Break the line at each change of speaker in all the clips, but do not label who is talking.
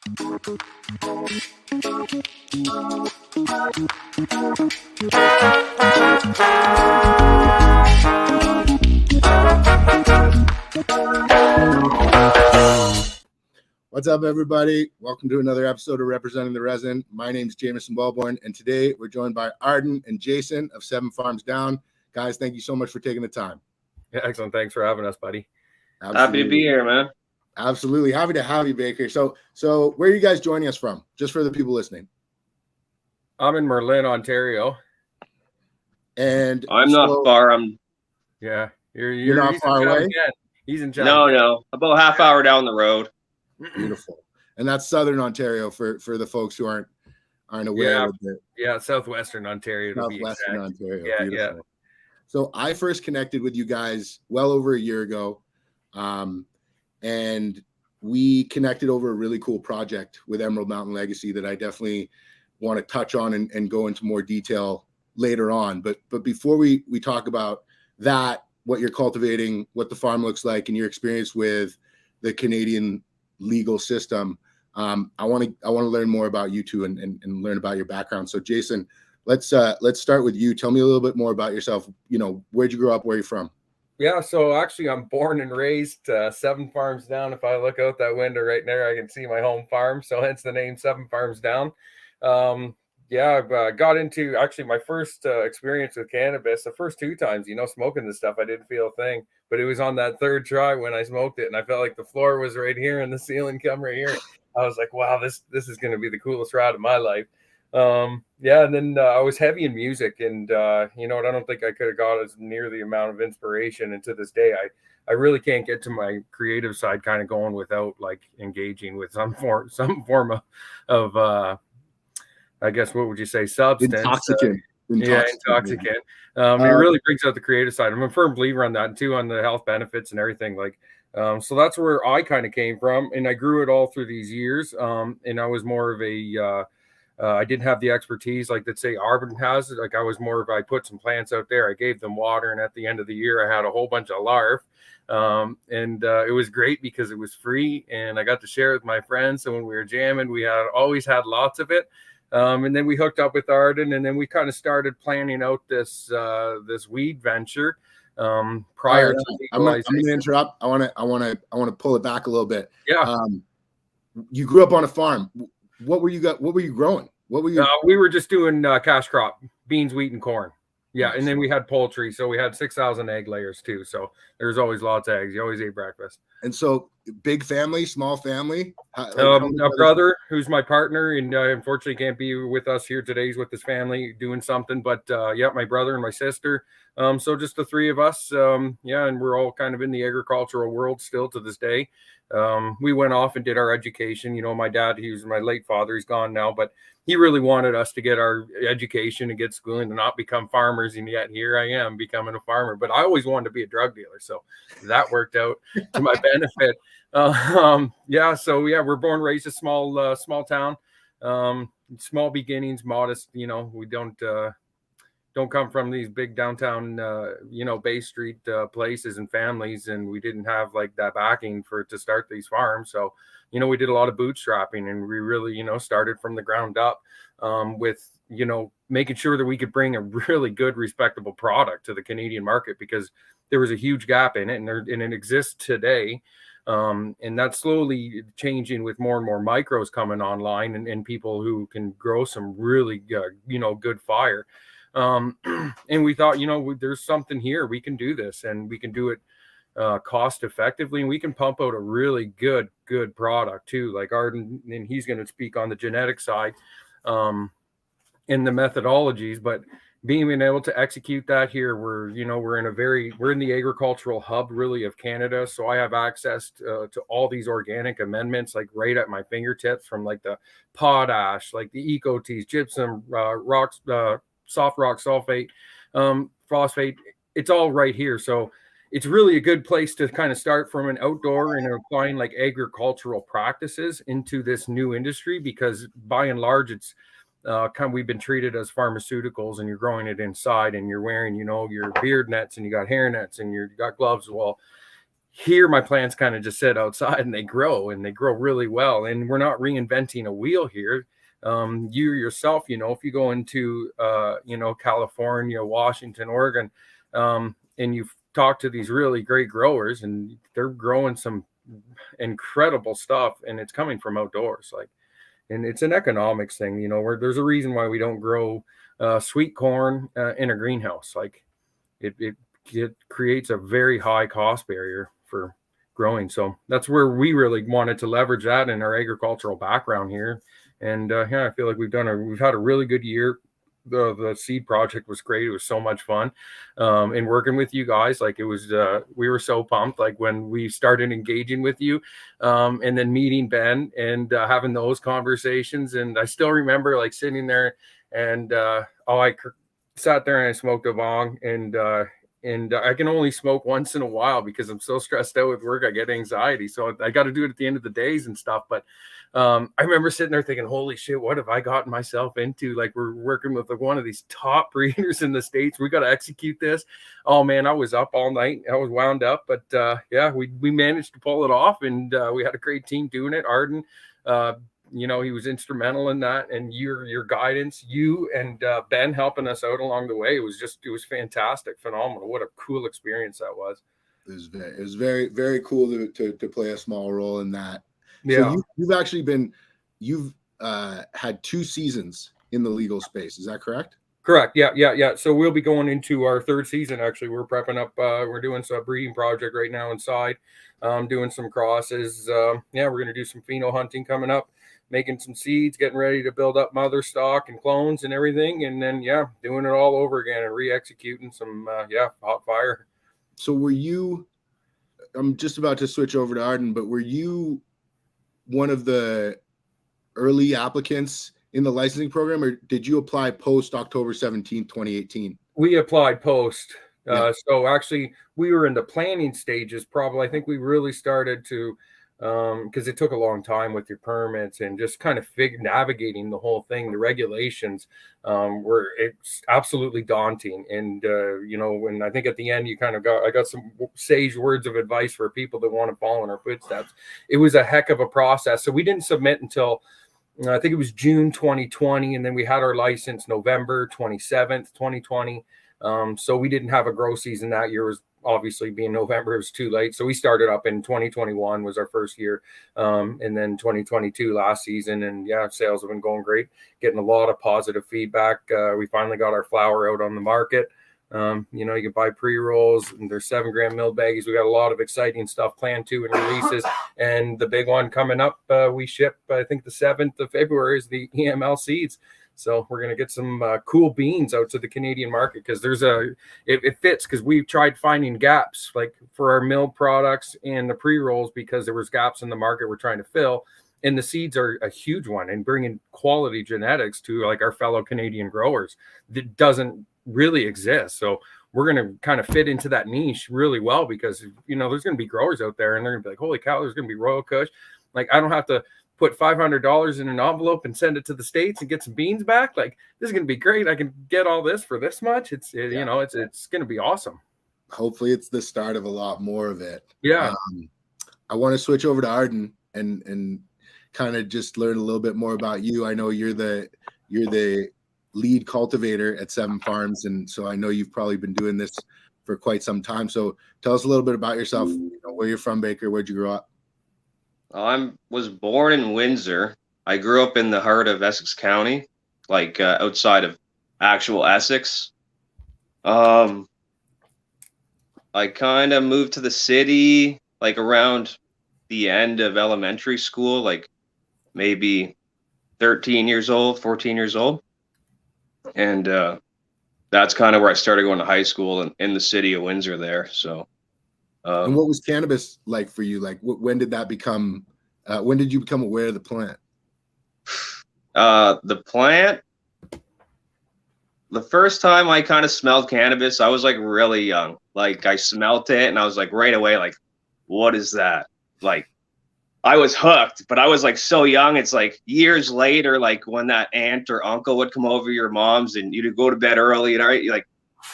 What's up, everybody? Welcome to another episode of Representing the Resin. My name's Jameson Wellborn, and today we're joined by ARADEN and Jason of 7 Farms Down. Guys, thank you so much for taking the time.
Yeah, excellent. Thanks for having us, buddy.
Absolutely. Happy to be here, man.
Absolutely. Happy to have you, Baker. So where are you guys joining us from? Just for the people listening.
I'm in Merlin, Ontario.
And
I'm not far.
Yeah.
You're not far away?
He's in town.
No. About half hour down the road.
Beautiful. And that's Southern Ontario for the folks who aren't aware of it.
Yeah, Southwestern Ontario.
Southwestern Ontario.
Yeah,
beautiful. Yeah. So I first connected with you guys well over a year ago. And we connected over a really cool project with Emerald Mountain Legacy that I definitely want to touch on and go into more detail later on. But before we talk about that, what you're cultivating, what the farm looks like, and your experience with the Canadian legal system, I want to learn more about you two and learn about your background. So Jason, let's start with you. Tell me a little bit more about yourself. You know, where'd you grow up? Where are you from?
Yeah, so actually I'm born and raised 7 Farms Down. If I look out that window right there, I can see my home farm. So hence the name 7 Farms Down. I've got into actually my first experience with cannabis. The first 2 times, smoking this stuff, I didn't feel a thing. But it was on that third try when I smoked it, and I felt like the floor was right here and the ceiling come right here. I was like, wow, this is going to be the coolest ride of my life. And then I was heavy in music, and I don't think I could have got as near the amount of inspiration. And to this day, I really can't get to my creative side kind of going without like engaging with some form of I guess, what would you say, substance?
Intoxicant.
Intoxicant. It really brings out the creative side. I'm a firm believer on that, and too on the health benefits and everything. So that's where I kind of came from, and I grew it all through these years. And I was more of a I didn't have the expertise like that say ARADEN has. Like I was more of I put some plants out there, I gave them water, and at the end of the year I had a whole bunch of larvae. It was great because it was free and I got to share it with my friends. So when we were jamming, we always had lots of it. And then we hooked up with ARADEN, and then we kind of started planning out this weed venture prior to legalization.
I'm going to interrupt. I want to pull it back a little bit.
Yeah.
You grew up on a farm. What were you growing?
We were just doing cash crop, beans, wheat, and corn. Yeah,
nice.
And then we had poultry, so we had 6,000 egg layers too. So there was always lots of eggs. You always ate breakfast.
And so, big family, small family.
A brother who's my partner, and unfortunately can't be with us here today. He's with his family doing something. But my brother and my sister. So just the 3 of us. And we're all kind of in the agricultural world still to this day. We went off and did our education. My dad, he was my late father. He's gone now, but he really wanted us to get our education and get schooling to not become farmers. And yet here I am becoming a farmer, but I always wanted to be a drug dealer. So that worked out to my benefit. We're born, raised a small town, small beginnings, modest, we don't come from these big downtown, Bay Street places and families. And we didn't have like that backing to start these farms. So, we did a lot of bootstrapping, and we really, started from the ground up with, making sure that we could bring a really good, respectable product to the Canadian market, because there was a huge gap in it, and it exists today. And that's slowly changing with more and more micros coming online and people who can grow some really, good fire. And we thought, there's something here. We can do this, and we can do it cost effectively, and we can pump out a really good product too. Like ARADEN, and he's going to speak on the genetic side and the methodologies, but being able to execute that here, we're in the agricultural hub really of Canada. So I have access to all these organic amendments, like right at my fingertips, from like the potash, like the eco teas, gypsum, rocks, soft rock sulfate, phosphate. It's all right here. So it's really a good place to kind of start from an outdoor and applying like agricultural practices into this new industry, because by and large, it's we've been treated as pharmaceuticals, and you're growing it inside, and you're wearing, your beard nets, and you got hair nets, and you got gloves. Well, here my plants kind of just sit outside and they grow really well. And we're not reinventing a wheel here. You yourself, if you go into, California, Washington, Oregon, and you've talked to these really great growers and they're growing some incredible stuff and it's coming from outdoors. And it's an economics thing, where there's a reason why we don't grow sweet corn in a greenhouse. It creates a very high cost barrier for growing. So that's where we really wanted to leverage that in our agricultural background here. And I feel like we've had a really good year. The seed project was great. It was so much fun. And working with you guys, it was, we were so pumped, when we started engaging with you, and then meeting Ben and having those conversations. And I still remember sitting there and, I sat there and I smoked a bong and I can only smoke once in a while because I'm so stressed out with work. I get anxiety. So I got to do it at the end of the days and stuff. But I remember sitting there thinking, holy shit, what have I gotten myself into? We're working with one of these top breeders in the States. We got to execute this. Oh man, I was up all night. I was wound up, but we managed to pull it off and we had a great team doing it. Arden, he was instrumental in that, and your guidance, you and Ben helping us out along the way. It was fantastic, phenomenal. What a cool experience that was.
It was very, very cool to play a small role in that.
Yeah.
So you've had 2 seasons in the legal space. Is that correct?
Correct. Yeah. So we'll be going into our 3rd season. Actually, we're prepping up. We're doing some breeding project right now inside, doing some crosses. We're going to do some pheno hunting coming up, making some seeds, getting ready to build up mother stock and clones and everything. And then, doing it all over again and re-executing some, hot fire.
So I'm just about to switch over to Arden, but were you one of the early applicants in the licensing program, or did you apply post October 17, 2018?
We applied post. So actually we were in the planning stages. Probably, I think we really started to, because it took a long time with your permits and just kind of navigating the whole thing. The regulations it's absolutely daunting. And, and I think at the end I got some sage words of advice for people that want to follow in our footsteps. It was a heck of a process. So we didn't submit until I think it was June 2020, and then we had our license November 27th, 2020. So we didn't have a grow season that year. It was obviously being November, it was too late. So we started up in 2021 was our first year. And then 2022 last season. And sales have been going great, getting a lot of positive feedback. We finally got our flower out on the market. You can buy pre-rolls and there's 7-gram milled baggies. We got a lot of exciting stuff planned too and releases. And the big one coming up, we ship, I think the 7th of February is the EML seeds. So we're going to get some cool beans out to the Canadian market because it fits because we've tried finding gaps for our milled products and the pre-rolls because there was gaps in the market we're trying to fill. And the seeds are a huge one, and bringing quality genetics to our fellow Canadian growers that doesn't really exist. So we're going to kind of fit into that niche really well because, there's going to be growers out there and they're going to be like, holy cow, there's going to be Royal Kush. I don't have to put $500 in an envelope and send it to the States and get some beans back. This is going to be great. I can get all this for this much. It's going to be awesome.
Hopefully it's the start of a lot more of it.
Yeah.
I want to switch over to Arden and kind of just learn a little bit more about you. I know you're the lead cultivator at 7 Farms, and so I know you've probably been doing this for quite some time. So tell us a little bit about yourself. Where you're from, Baker. Where'd you grow up?
I was born in Windsor. I grew up in the heart of Essex County, outside of actual Essex. I kind of moved to the city around the end of elementary school, maybe 14 years old. And that's kind of where I started going to high school in the city of Windsor there. So
and what was cannabis like for you? When did that become when did you become aware of the plant?
The plant, the first time I kind of smelled cannabis, I was really young. I smelled it and I was right away, what is that? I was hooked, but I was so young. It's years later, when that aunt or uncle would come over your mom's and you'd go to bed early and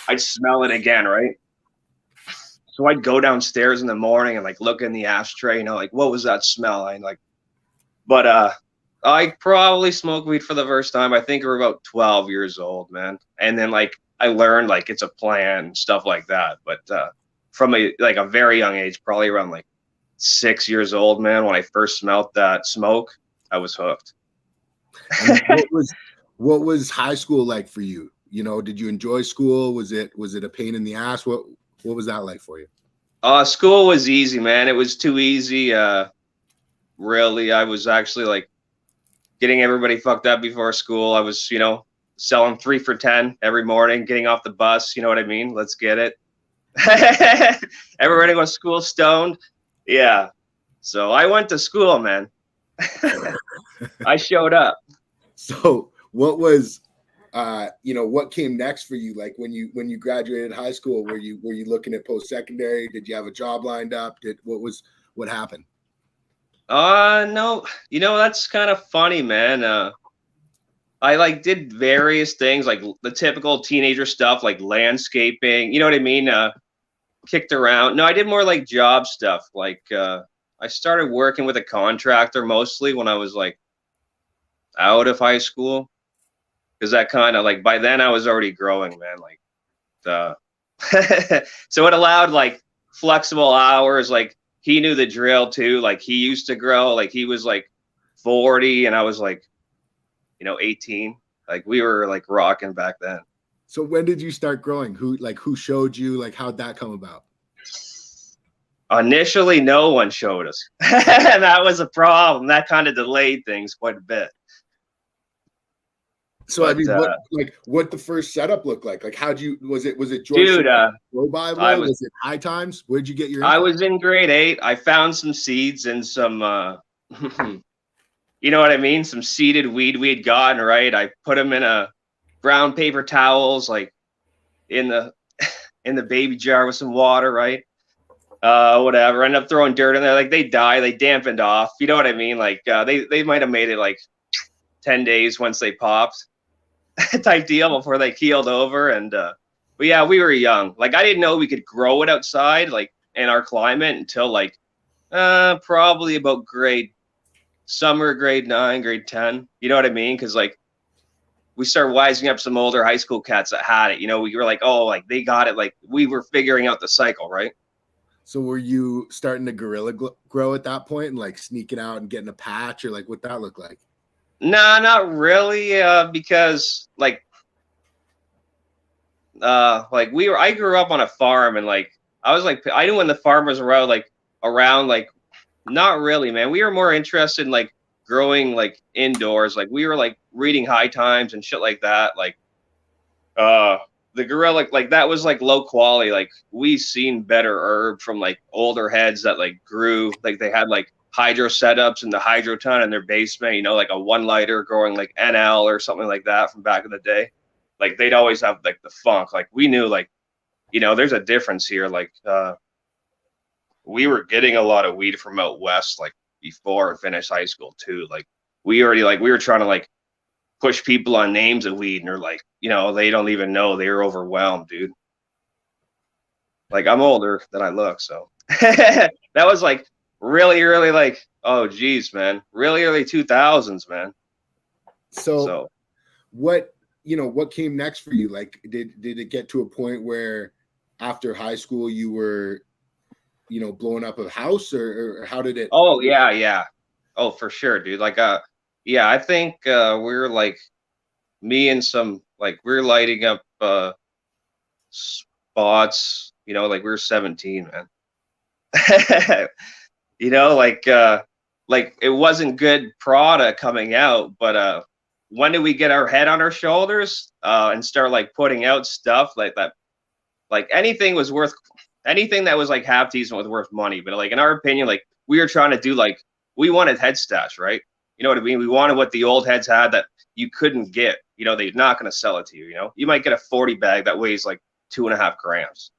I'd smell it again. Right. So I'd go downstairs in the morning and like look in the ashtray, you know, like what was that smell? And like, but I probably smoked weed for the first time. I think we were about 12 years old, man. And then like I learned like it's a plant and stuff like that. But from a very young age, probably around like 6 years old, man, when I first smelt that smoke, I was hooked.
What was high school like for you? You know, did you enjoy school? Was it a pain in the ass? What was that like for you?
School was easy, man. It was too easy. Really, I was actually like getting everybody fucked up before school. I was, you know, selling 3 for $10 every morning, getting off the bus. You know what I mean? Let's get it. Everybody goes to school stoned. Yeah. So I went to school, man. I showed up.
So what was, you know, what came next for you? Like when you graduated high school, were you looking at post-secondary? Did you have a job lined up? What happened?
No, you know, that's kind of funny, man. I like did various things, like the typical teenager stuff, like landscaping, you know what I mean? Kicked around. No, I did more like job stuff. Like, I started working with a contractor mostly when I was like out of high school. Cause that kind of like, by then I was already growing, man. Like so it allowed like flexible hours. Like he knew the drill too. Like he used to grow, like he was like 40 and I was like, you know, 18. Like we were like rocking back then.
So when did you start growing? Who showed you? Like how'd that come about?
Initially, no one showed us. And that was a problem. That kind of delayed things quite a bit.
So but, I mean, what the first setup looked like? Like how'd you, was it George
dude,
Bible? Was it High Times? Where'd you get your
info? I was in grade 8. I found some seeds and some you know what I mean? Some seeded weed we had gotten, right? I put them in a brown paper towels, like in the baby jar with some water, right? Whatever. End up throwing dirt in there. Like they die, they dampened off. You know what I mean? Like they might have made it like 10 days once they popped, type deal before they keeled over. And but yeah, we were young. Like I didn't know we could grow it outside, like in our climate, until like probably about grade 9, grade 10. You know what I mean? Because like we started wising up some older high school cats that had it. You know, we were like, oh, like they got it. Like we were figuring out the cycle, right?
So were you starting to guerrilla grow at that point and like sneaking out and getting a patch, or like what that look like?
Nah, not really. Because like I grew up on a farm, and like I was like, I knew when the farmers were out, like around, like not really, man. We were more interested in like growing like indoors. Like we were like reading High Times and shit like that. Like the gorilla, like that was like low quality. Like we seen better herb from like older heads that like grew, like they had like hydro setups in the hydro ton in their basement, you know, like a 1 lighter growing like NL or something like that from back in the day. Like they'd always have like the funk. Like we knew, like, you know, there's a difference here. Like we were getting a lot of weed from out west, like before I finished high school too. Like we were trying to like push people on names of weed, and they're like, you know, they don't even know. They were overwhelmed, dude. Like I'm older than I look, so that was like really early, like, oh geez, man, really early 2000s, man.
So what, you know, what came next for you? Like did it get to a point where after high school you were, you know, blowing up a house, or how did it?
Oh yeah. Oh, for sure, dude. Like yeah, I think we were like, me and some, like we were lighting up spots, you know, like we were 17, man. You know, like it wasn't good product coming out, but when did we get our head on our shoulders and start like putting out stuff like that? Like anything that was like half decent was worth money. But like in our opinion, like we were trying to do, like we wanted head stash, right? You know what I mean? We wanted what the old heads had that you couldn't get. You know, they're not going to sell it to you. You know, you might get a 40 bag that weighs like 2.5 grams.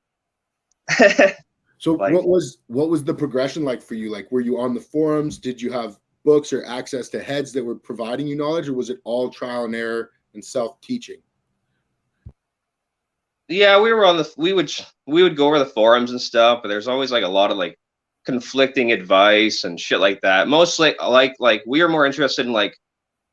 So
like,
what was the progression like for you? Like, were you on the forums? Did you have books or access to heads that were providing you knowledge, or was it all trial and error and self-teaching?
Yeah, we were on the we would go over the forums and stuff, but there's always like a lot of like conflicting advice and shit like that. Mostly like we were more interested in like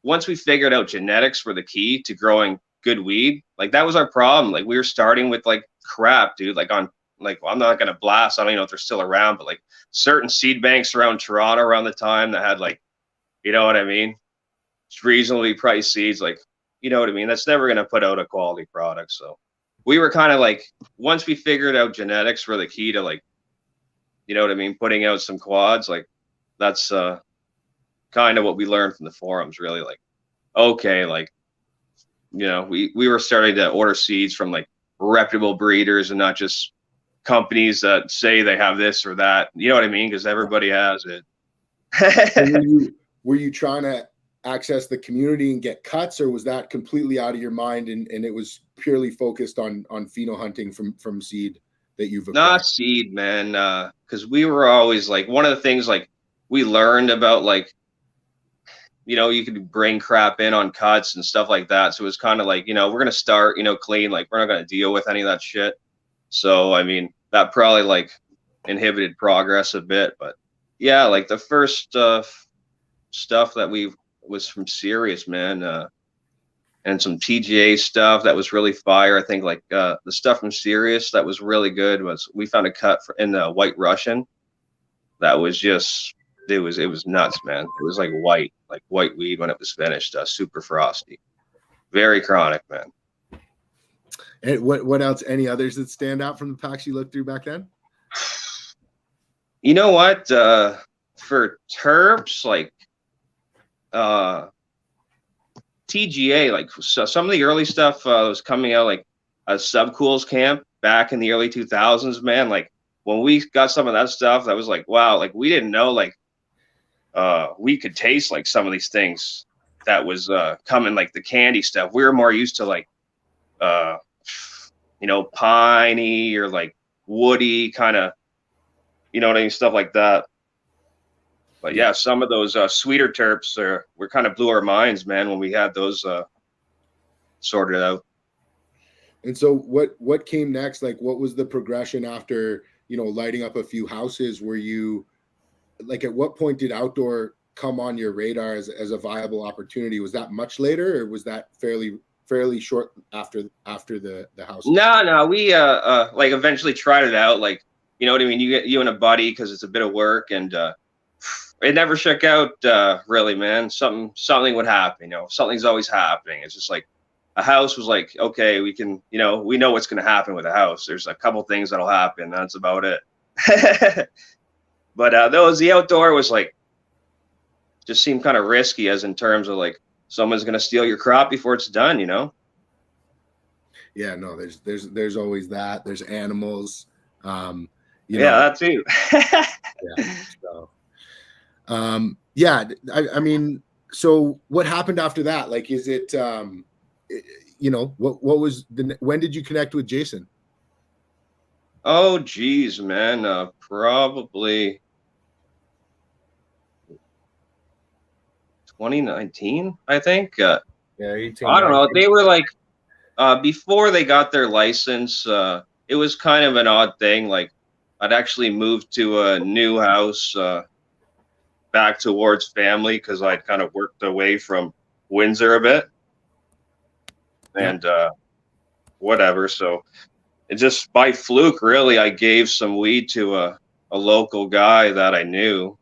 once we figured out genetics were the key to growing good weed, like that was our problem. Like we were starting with like crap, dude. Like on like well, I'm not gonna blast. I don't even know if they're still around, but like certain seed banks around Toronto around the time that had like, you know what I mean, reasonably priced seeds. Like, you know what I mean. That's never gonna put out a quality product. So we were kind of like once we figured out genetics were the key to like, you know what I mean, putting out some quads. Like that's kind of what we learned from the forums. Really, like okay, like you know, we were starting to order seeds from like reputable breeders and not just companies that say they have this or that. You know what I mean? Because everybody has it.
Were you trying to access the community and get cuts, or was that completely out of your mind and it was purely focused on pheno hunting from seed that you've acquired?
Not seed, man. Because we were always like one of the things like we learned about like, you know, you could bring crap in on cuts and stuff like that. So it was kind of like, you know, we're gonna start, you know, clean. Like we're not gonna deal with any of that shit. So I mean, that probably like inhibited progress a bit. But yeah, like the first stuff that we was from Sirius, man, and some TGA stuff that was really fire. I think like the stuff from Sirius that was really good was we found a cut in the White Russian that was just it was nuts, man. It was like white weed when it was finished, super frosty, very chronic, man.
And what else? Any others that stand out from the packs you looked through back then?
You know what? For terps, like TGA, like so some of the early stuff was coming out like a Subcools camp back in the early 2000s, man. Like when we got some of that stuff, that was like, wow, like we didn't know like we could taste like some of these things that was coming, like the candy stuff. We were more used to like you know, piney or like woody kind of, you know what I mean, stuff like that. But yeah, some of those sweeter terps were kind of blew our minds, man, when we had those sorted out.
And so what came next? Like what was the progression after, you know, lighting up a few houses? Were you like, at what point did outdoor come on your radar as a viable opportunity? Was that much later, or was that fairly short after the house?
No, we like eventually tried it out. Like, you know what I mean? You get you and a buddy because it's a bit of work, and it never shook out really, man. Something would happen, you know. Something's always happening. It's just like a house was like, okay, we can, you know, we know what's going to happen with a house. There's a couple things that'll happen. That's about it. But the outdoor was like, just seemed kind of risky, as in terms of like someone's going to steal your crop before it's done, you know?
Yeah, no, there's always that. There's animals. You
yeah,
know,
that too.
yeah. So, yeah, I mean, so what happened after that? Like, is it, you know, what was when did you connect with Jason?
Oh, geez, man. Probably 2019, I think.
Yeah, 18.
I don't know. They were like, before they got their license, it was kind of an odd thing. Like, I'd actually moved to a new house back towards family because I'd kind of worked away from Windsor a bit. And whatever. So it just by fluke, really, I gave some weed to a local guy that I knew,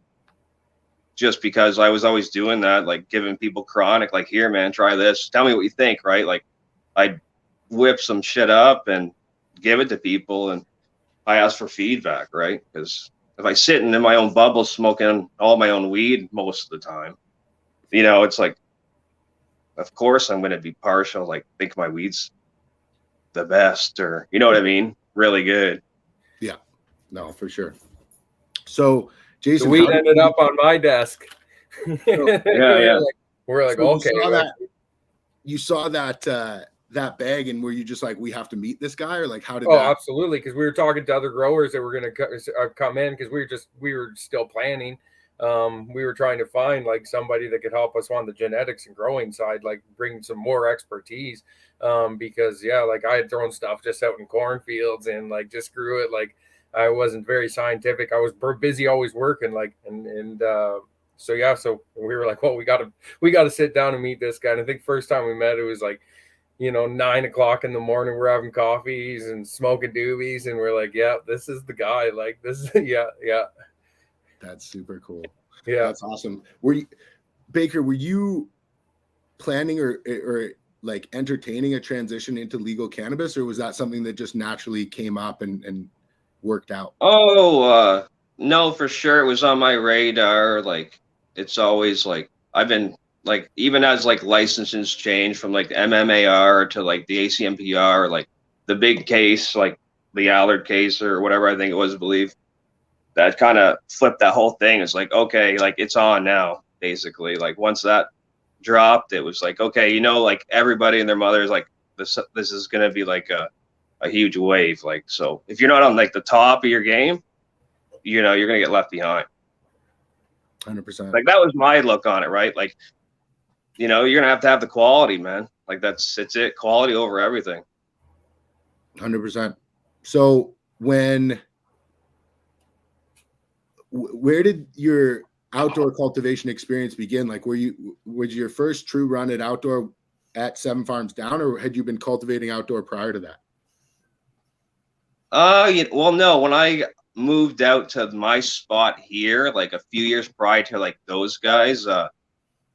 just because I was always doing that, like giving people chronic, like, here, man, try this. Tell me what you think, right? Like I'd whip some shit up and give it to people, and I ask for feedback, right? Because if I sit in my own bubble smoking all my own weed most of the time, you know, it's like, of course I'm going to be partial, like think my weed's the best, or you know what I mean, really good.
Yeah, no, for sure. So Jason,
the weed ended up on my desk.
Yeah.
We're like,
so
okay.
You saw that that bag, and were you just like, we have to meet this guy, or like, how did
that?
Oh,
absolutely, because we were talking to other growers that were going to come in, because we were still planning. we were trying to find like somebody that could help us on the genetics and growing side, like bring some more expertise. Because yeah, like I had thrown stuff just out in cornfields and like just grew it. Like I wasn't very scientific. I was busy always working, like, so yeah, so we were like, well, we gotta sit down and meet this guy. And I think first time we met, it was like, 9 o'clock in the morning. We're having coffees and smoking doobies, and we're like, yeah, this is the guy. Like this, yeah, yeah,
That's super cool.
yeah.
That's awesome. Baker, were you planning or like entertaining a transition into legal cannabis, or was that something that just naturally came up and worked out?
Oh, no, for sure. It was on my radar. Like, it's always like I've been like, even as like licenses change from like the MMAR to like the ACMPR, like the big case, like the Allard case or whatever I think it was, I believe that kind of flipped that whole thing. It's like, okay, like it's on now, basically. Like once that dropped, it was like, okay, like everybody and their mother is like, this is gonna be like a huge wave. Like, so if you're not on like the top of your game, you're gonna get left behind.
100%.
Like that was my look on it, right? Like, you're gonna have the quality, man. Like it's it, quality over everything.
100%. So where did your outdoor cultivation experience begin? Like, was your first true run at outdoor at 7 Farms Down, or had you been cultivating outdoor prior to that?
Well, no, when I moved out to my spot here, like a few years prior to like those guys,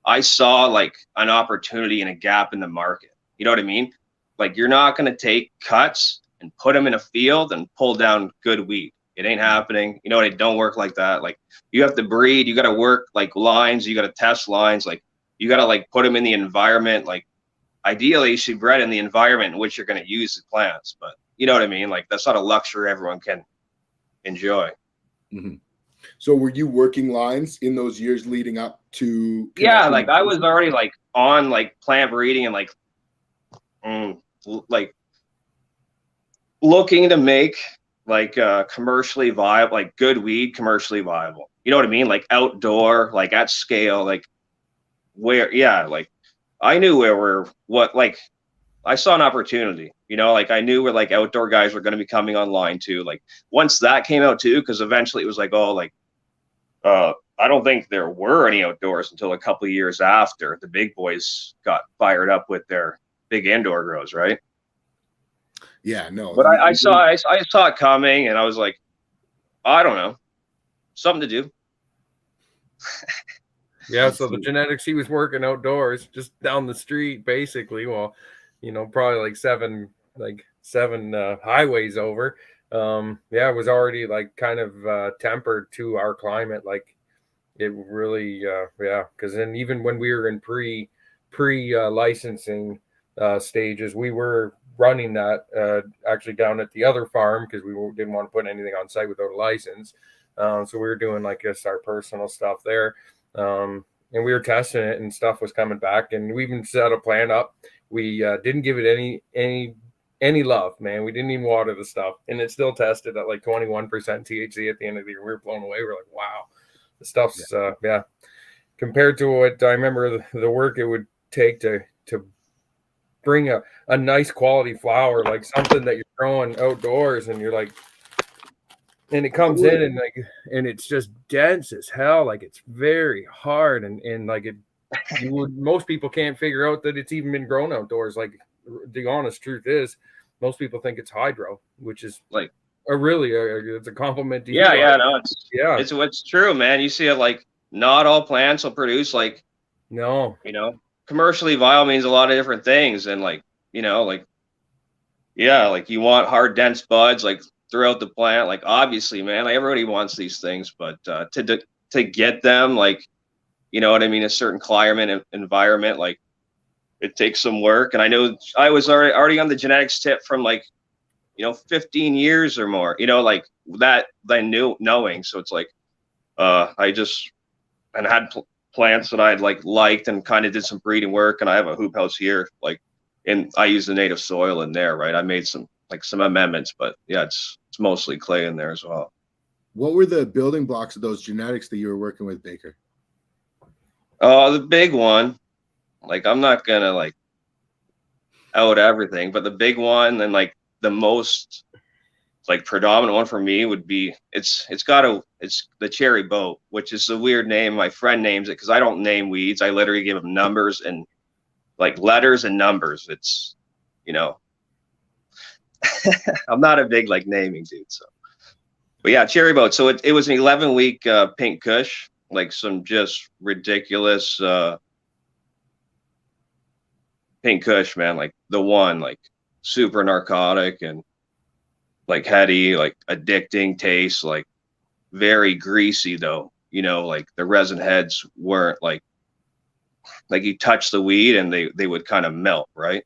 I saw like an opportunity and a gap in the market. You know what I mean? Like you're not going to take cuts and put them in a field and pull down good weed. It ain't happening. It don't work like that. Like you have to breed, you got to work like lines, you got to test lines, like you got to like put them in the environment. Like ideally you should bred in the environment in which you're going to use the plants, but you know what I mean? Like that's not a luxury everyone can enjoy.
Mm-hmm. So were you working lines in those years leading up to?
Yeah, like I was already like on like plant breeding and like looking to make like commercially viable, like good weed commercially viable. You know what I mean? Like outdoor, like at scale, like like I knew like I saw an opportunity, like I knew where like outdoor guys were going to be coming online too. Like once that came out too, because eventually it was like, oh, like, I don't think there were any outdoors until a couple of years after the big boys got fired up with their big indoor grows, right?
Yeah, no.
But I saw it coming, and I was like, I don't know, something to do.
Yeah, so the genetics, he was working outdoors just down the street, basically. Well, probably like seven highways over. Yeah, it was already like kind of tempered to our climate. Like it really, yeah, because then even when we were in pre licensing stages, we were running that actually down at the other farm because we didn't want to put anything on site without a license. So we were doing like just our personal stuff there. And we were testing it and stuff was coming back, and we even set a plan up. We didn't give it any love, man. We didn't even water the stuff, and it still tested at like 21% THC at the end of the year. We were blown away. We're like, wow, the stuff's yeah. Compared to what I remember the work it would take to bring a nice quality flower, like something that you're growing outdoors, and you're like, and it comes in and it's just dense as hell. Like it's very hard and like most people can't figure out that it's even been grown outdoors. Like the honest truth is most people think it's hydro, which is like it's a compliment to you.
It's true, man. You see it like not all plants will produce like commercially viable means a lot of different things, and like like you want hard dense buds like throughout the plant, like obviously, man, like everybody wants these things, but to get them, like what I mean, a certain climate and environment, like it takes some work. And I know I was already on the genetics tip from like 15 years or more, like that I knew knowing. So it's like I just had plants that I'd liked and kind of did some breeding work, and I have a hoop house here, like, and I use the native soil in there, right? I made some amendments, but yeah, it's mostly clay in there as well.
What were the building blocks of those genetics that you were working with, Baker?
The big one, like I'm not gonna like out everything, but the big one and like the most like predominant one for me would be it's the cherry boat, which is a weird name. My friend names it because I don't name weeds. I literally give them numbers and like letters and numbers. It's, you know, I'm not a big like naming dude. So, but yeah, cherry boat. So it was an 11-week pink kush, like some just ridiculous pink kush, man. Like the one, like super narcotic and like heady, like addicting taste, like very greasy though. You know, like the resin heads weren't like you touch the weed and they would kind of melt, right?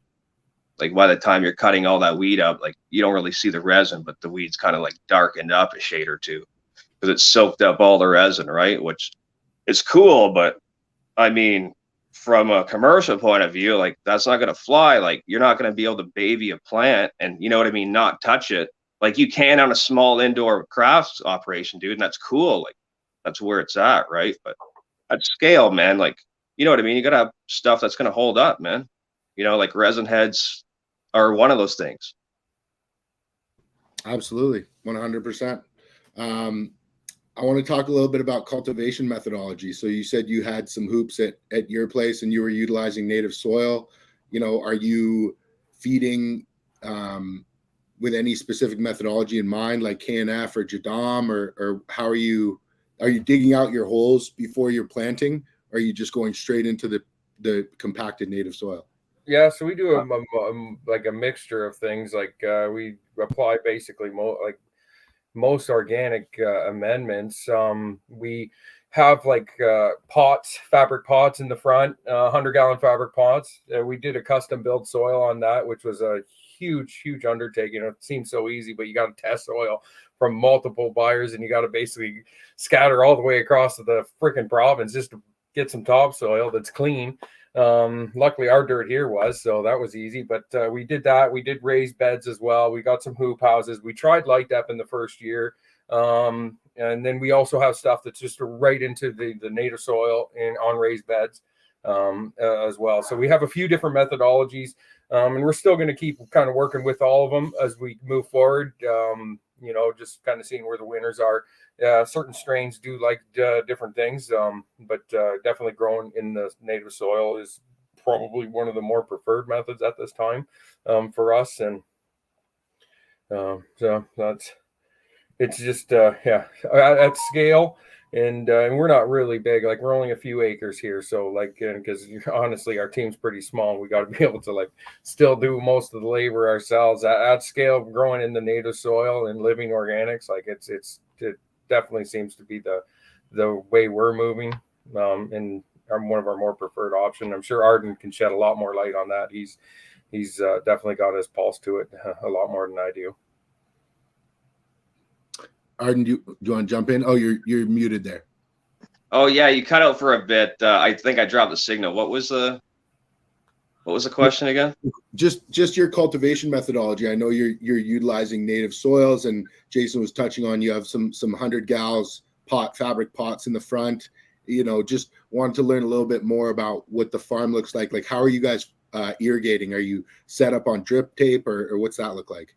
Like by the time you're cutting all that weed up, like you don't really see the resin, but the weed's kind of like darkened up a shade or two because it's soaked up all the resin, right? Which is cool, but I mean, from a commercial point of view, like that's not gonna fly. Like you're not gonna be able to baby a plant and, you know what I mean, not touch it like you can on a small indoor crafts operation, dude. And that's cool. Like that's where it's at, right? But at scale, man, like you know what I mean. You gotta have stuff that's gonna hold up, man. You know, like resin heads are one of those things.
Absolutely, 100%. I want to talk a little bit about cultivation methodology. So you said you had some hoops at your place and you were utilizing native soil. You know, are you feeding with any specific methodology in mind, like KNF or Jadam, or how are you digging out your holes before you're planting? Or are you just going straight into the compacted native soil?
Yeah, so we do like a mixture of things. Like we apply basically most organic amendments. We have like pots, fabric pots in the front, 100-gallon fabric pots. We did a custom build soil on that, which was a huge undertaking. It seems so easy, but you got to test soil from multiple buyers, and you got to basically scatter all the way across the freaking province just to get some topsoil that's clean. Luckily our dirt here was, so that was easy, but we did that. We did raised beds as well. We got some hoop houses. We tried light dep in the first year. And then we also have stuff that's just right into the native soil and on raised beds as well. So we have a few different methodologies, and we're still going to keep kind of working with all of them as we move forward. You know, just kind of seeing where the winners are. Certain strains do like different things, but definitely growing in the native soil is probably one of the more preferred methods at this time for us. And so it's just at scale. And we're not really big, like we're only a few acres here. So like, because honestly, our team's pretty small. We got to be able to like still do most of the labor ourselves at scale, growing in the native soil and living organics. Like it definitely seems to be the way we're moving, and one of our more preferred option. I'm sure Arden can shed a lot more light on that. He's definitely got his pulse to it a lot more than I do.
Arden, do you want to jump in? Oh, you're muted there.
Oh yeah, you cut out for a bit. I think I dropped the signal. What was the question again?
Just your cultivation methodology. I know you're utilizing native soils, and Jason was touching on you have some 100 gals fabric pots in the front. You know, just wanted to learn a little bit more about what the farm looks like. Like, how are you guys irrigating? Are you set up on drip tape, or what's that look like?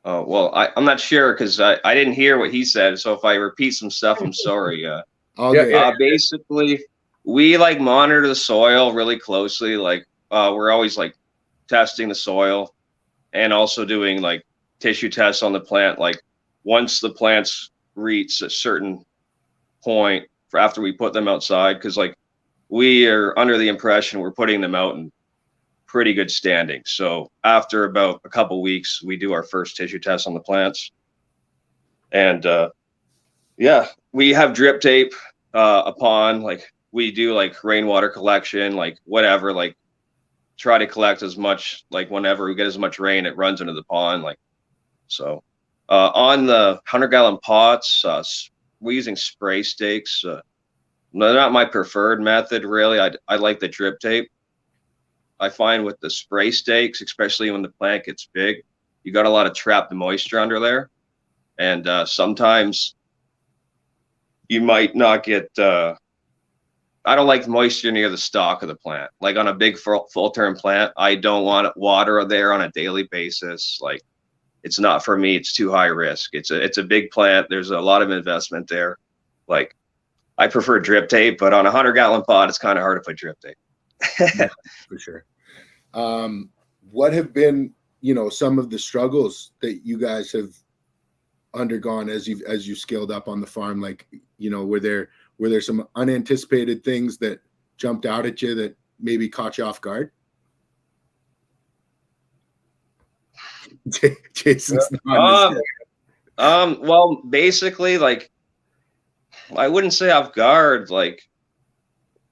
Oh, well, I'm not sure because I didn't hear what he said. So if I repeat some stuff, I'm sorry. Basically, we like monitor the soil really closely. Like we're always like testing the soil and also doing like tissue tests on the plant. Like once the plants reach a certain point for after we put them outside, because like we are under the impression we're putting them out in pretty good standing. So after about a couple weeks, we do our first tissue test on the plants. And we have drip tape upon, like we do like rainwater collection, like whatever, like try to collect as much, like whenever we get as much rain, it runs into the pond. Like, so on the 100-gallon pots, we're using spray stakes. They're not my preferred method, really. I like the drip tape. I find with the spray stakes, especially when the plant gets big, you got a lot of trapped moisture under there. And sometimes you might not get. I don't like moisture near the stalk of the plant. Like on a big full-term plant, I don't want water there on a daily basis. Like it's not for me. It's too high risk. It's a big plant. There's a lot of investment there. Like I prefer drip tape, but on a 100-gallon pot, it's kind of hard to put drip tape.
Yeah, for sure. What have been, some of the struggles that you guys have undergone as you scaled up on the farm? Like, were there some unanticipated things that jumped out at you that maybe caught you off guard? Jason's not
well, basically, like, I wouldn't say off guard. Like,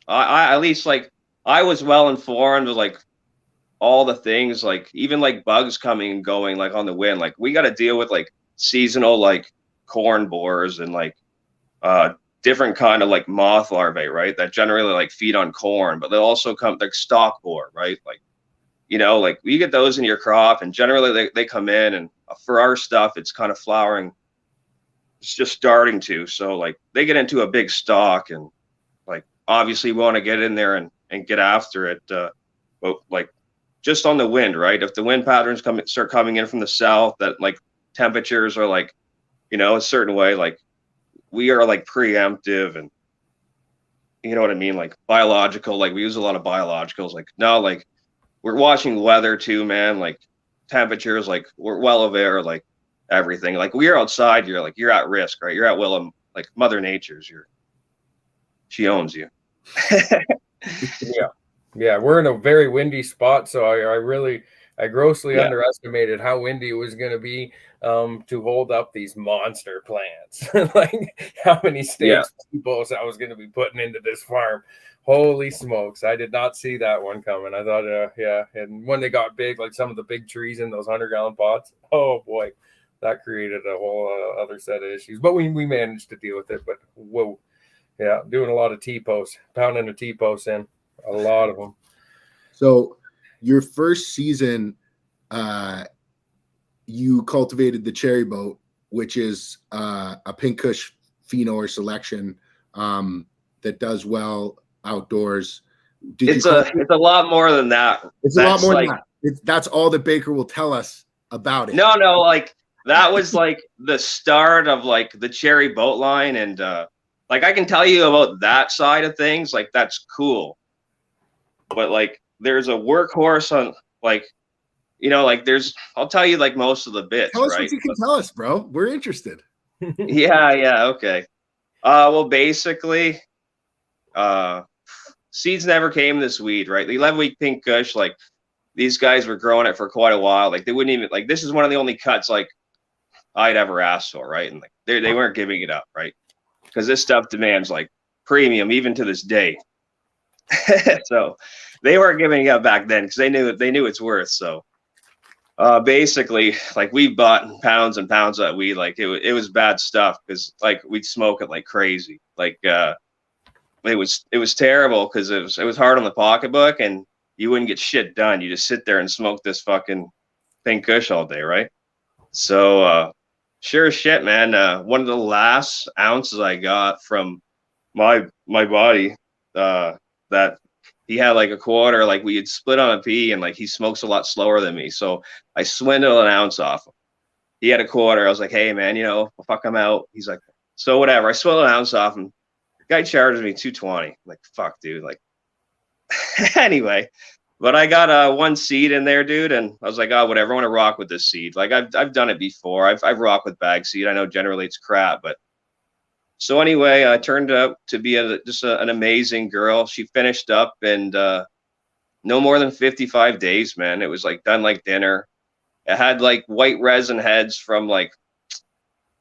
I at least, like, I was well informed of like all the things, like even like bugs coming and going, like on the wind. Like we got to deal with like seasonal like corn borers and like different kind of like moth larvae, right? That generally like feed on corn, but they also come like stalk borer, right? Like, like you get those in your crop, and generally they come in, and for our stuff, it's kind of flowering. It's just starting to, so like they get into a big stalk, and like obviously we want to get in there and get after it. But like just on the wind, right? If the wind patterns start coming in from the south, that like temperatures are like, a certain way, like we are like preemptive, and you know what I mean? Like biological, like we use a lot of biologicals. Like no, like we're watching weather too, man. Like temperatures, like we're well aware, like everything. Like we are outside, you're at risk, right? You're at will of like Mother Nature's. She owns you.
Yeah, we're in a very windy spot, so I grossly underestimated how windy it was going to be to hold up these monster plants. Like how many stakes posts I was going to be putting into this farm. Holy smokes, I did not see that one coming. I thought, and when they got big, like some of the big trees in those 100-gallon pots, oh boy, that created a whole other set of issues. But we managed to deal with it. But whoa, yeah, doing a lot of T-posts, pounding a T-post in. A lot of them.
So your first season, you cultivated the cherry boat, which is a Pink Kush pheno or selection that does well outdoors.
It's a lot more than that.
It's a lot more than that. That's all that Baker will tell us about it.
No, like that was like the start of like the cherry boat line, and like I can tell you about that side of things. Like that's cool. But like there's a workhorse on like, like I'll tell you like most of the bits.
Tell us
right?
what you can tell us, bro. We're interested.
Yeah, okay. Well, basically, seeds never came in this weed, right? The 11-week Pink Kush, like these guys were growing it for quite a while. Like they wouldn't even like, this is one of the only cuts like I'd ever asked for, right? And like they weren't giving it up, right? Because this stuff demands like premium even to this day. So they weren't giving it up back then because they knew its worth. So basically, like we bought pounds and pounds of that weed. Like it was bad stuff because like we'd smoke it like crazy. Like it was terrible because it was hard on the pocketbook, and you wouldn't get shit done. You just sit there and smoke this fucking Pink Kush all day, right? So sure as shit, man. One of the last ounces I got from my buddy, that he had like a quarter, like we had split on a P, and like he smokes a lot slower than me. So I swindled an ounce off him. He had a quarter. I was like, hey man, fuck him out. He's like, so whatever. I swindled an ounce off him. The guy charged me $220. I'm like, fuck, dude. Like, anyway, but I got one seed in there, dude, and I was like, oh, whatever. I want to rock with this seed. Like I've done it before. I've rocked with bag seed. I know generally it's crap, but so anyway, I turned out to be an amazing girl. She finished up in no more than 55 days, man. It was like done like dinner. It had like white resin heads from like,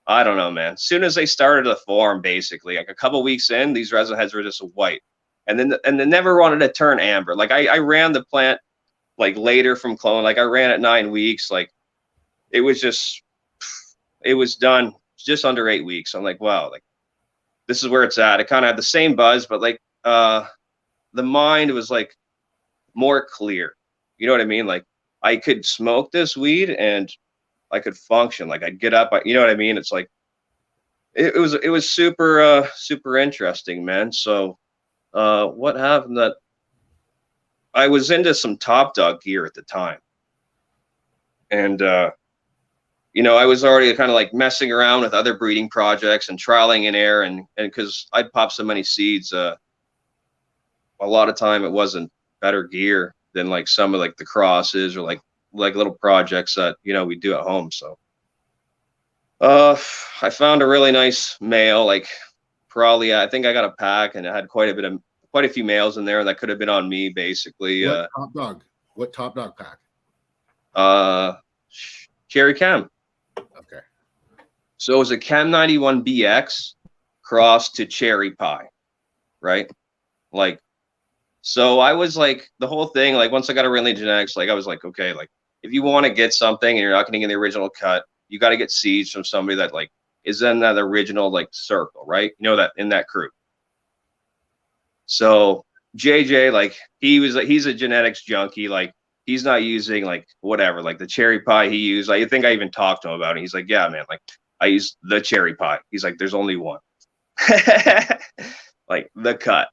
I don't know, man. As soon as they started to form, basically, like a couple weeks in, these resin heads were just white, and they never wanted to turn amber. Like I ran the plant like later from clone. Like I ran it 9 weeks. Like it was done just under 8 weeks. I'm like, wow, like this is where it's at. It kind of had the same buzz, but like the mind was like more clear. You know what I mean? Like I could smoke this weed and I could function. Like I'd get up, you know what I mean? It's like it was super super interesting, man. So what happened that I was into some Top Dog gear at the time, and you know, I was already kind of like messing around with other breeding projects and trialing in air, and because I'd popped so many seeds, a lot of time it wasn't better gear than like some of like the crosses or like little projects that, you know, we do at home. So I found a really nice male, like probably I think I got a pack and it had quite a few males in there that could have been on me basically.
What top dog pack?
Cherry Chem.
Okay.
So it was a Chem 91 BX crossed to Cherry Pie, right? Like, so I was like, the whole thing, like once I got a Rinley genetics, like I was like, okay, like if you want to get something and you're not getting in the original cut, you got to get seeds from somebody that like is in that original like circle, right? You know, that in that crew. So JJ, like he's a genetics junkie, like he's not using like whatever, like the Cherry Pie he used. I think I even talked to him about it. He's like, yeah, man, like I use the Cherry Pie. He's like, there's only one. Like the cut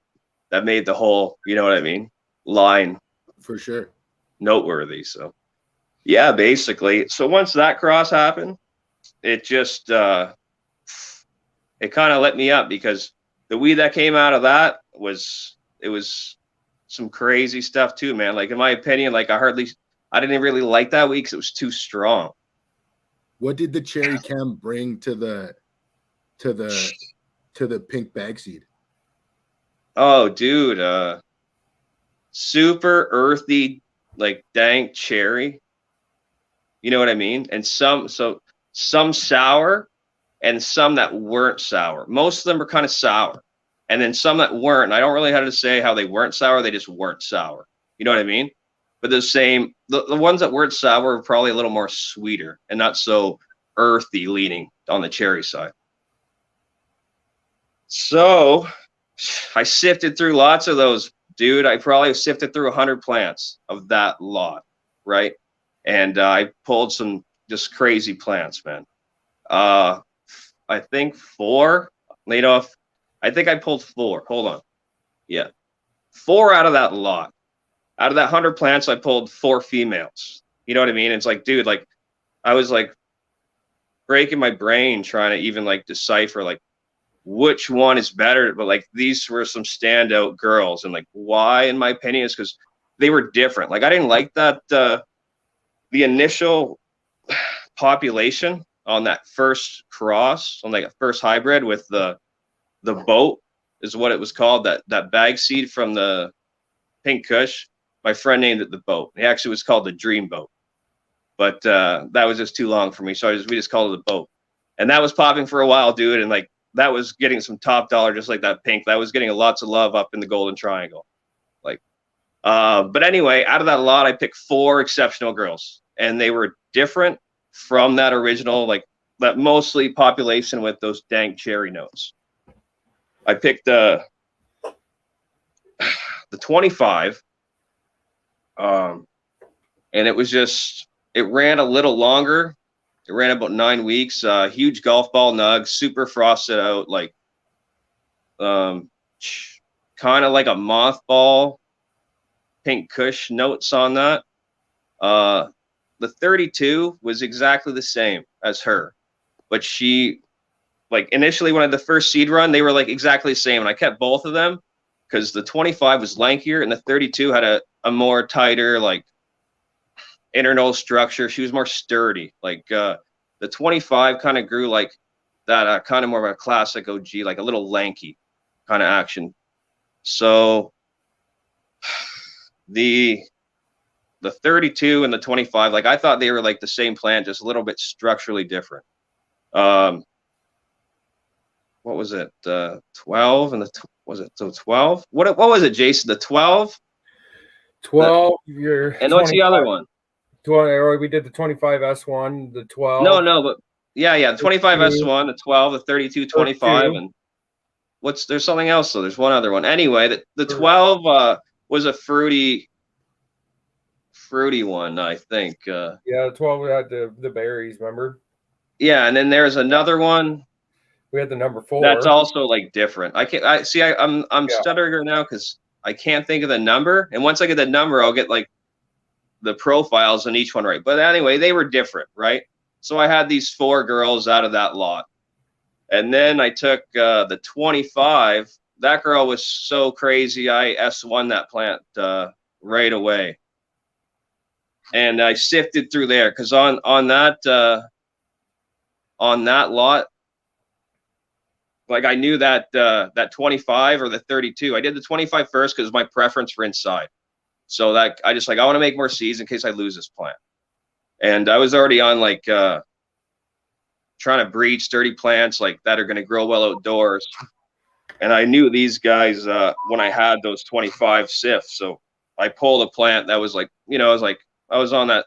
that made the whole, you know what I mean, line
For sure.
noteworthy. So yeah, basically. So once that cross happened, it just it kind of let me up, because the weed that came out of that was some crazy stuff too, man. Like in my opinion, like I didn't really like that weed because it was too strong.
What did the Cherry Chem bring to the pink bag seed?
Oh, dude, super earthy, like dank cherry. You know what I mean? And some sour and some that weren't sour. Most of them were kind of sour. And then some that weren't. And I don't really have to say how they weren't sour. They just weren't sour. You know what I mean? But the ones that weren't sour were probably a little more sweeter and not so earthy leaning on the cherry side. So I sifted through lots of those, dude. I probably sifted through 100 plants of that lot, right? And I pulled some just crazy plants, man. I think 4. You know, I think I pulled 4. Hold on. Yeah. 4 out of that lot. Out of that 100 plants, I pulled 4 females. You know what I mean? It's like, dude, like I was like breaking my brain trying to even like decipher like which one is better. But like these were some standout girls. And like why, in my opinion, is because they were different. Like I didn't like that the initial population on that first cross, on like a first hybrid with the boat is what it was called, that bag seed from the Pink Kush. My friend named it the boat. It actually was called the Dream Boat, but that was just too long for me, so we just called it the boat. And that was popping for a while, dude, and like that was getting some top dollar, just like that pink. That was getting lots of love up in the Golden Triangle. Like but anyway, out of that lot I picked 4 exceptional girls, and they were different from that original, like that mostly population with those dank cherry notes. I picked the 25, and it was just, it ran a little longer. It ran about 9 weeks. Huge golf ball nug, super frosted out, like kind of like a mothball Pink Kush notes on that. The 32 was exactly the same as her, but she, like initially when I had the first seed run, they were like exactly the same, and I kept both of them because the 25 was lankier and the 32 had a more tighter like internal structure. She was more sturdy. Like the 25 kind of grew like that kind of more of a classic OG, like a little lanky kind of action. So the 32 and the 25, like I thought they were like the same plant, just a little bit structurally different. What was it? 12 and was it so 12? What was it, Jason? The 12?
12.
And what's the other one?
20, or we did the 25 S1, the 12.
No, but yeah, 25 S1, the 12, the 32, 25, and there's something else. So there's one other one. Anyway, the 12 was a fruity one, I think.
Yeah, the 12 had the berries, remember?
Yeah, and then there's another one.
We had the number 4.
That's also like different. I'm
Yeah.
stuttering right now because I can't think of the number. And once I get the number, I'll get like the profiles on each one right. But anyway, they were different, right? So I had these 4 girls out of that lot. And then I took the 25. That girl was so crazy. I S1 that plant right away. And I sifted through there because on that lot, like I knew that that 25 or the 32. I did the 25 first because my preference for inside. So that I just like I want to make more seeds in case I lose this plant. And I was already on like trying to breed sturdy plants like that are going to grow well outdoors. And I knew these guys when I had those 25 sifts. So I pulled a plant that was like, I was on that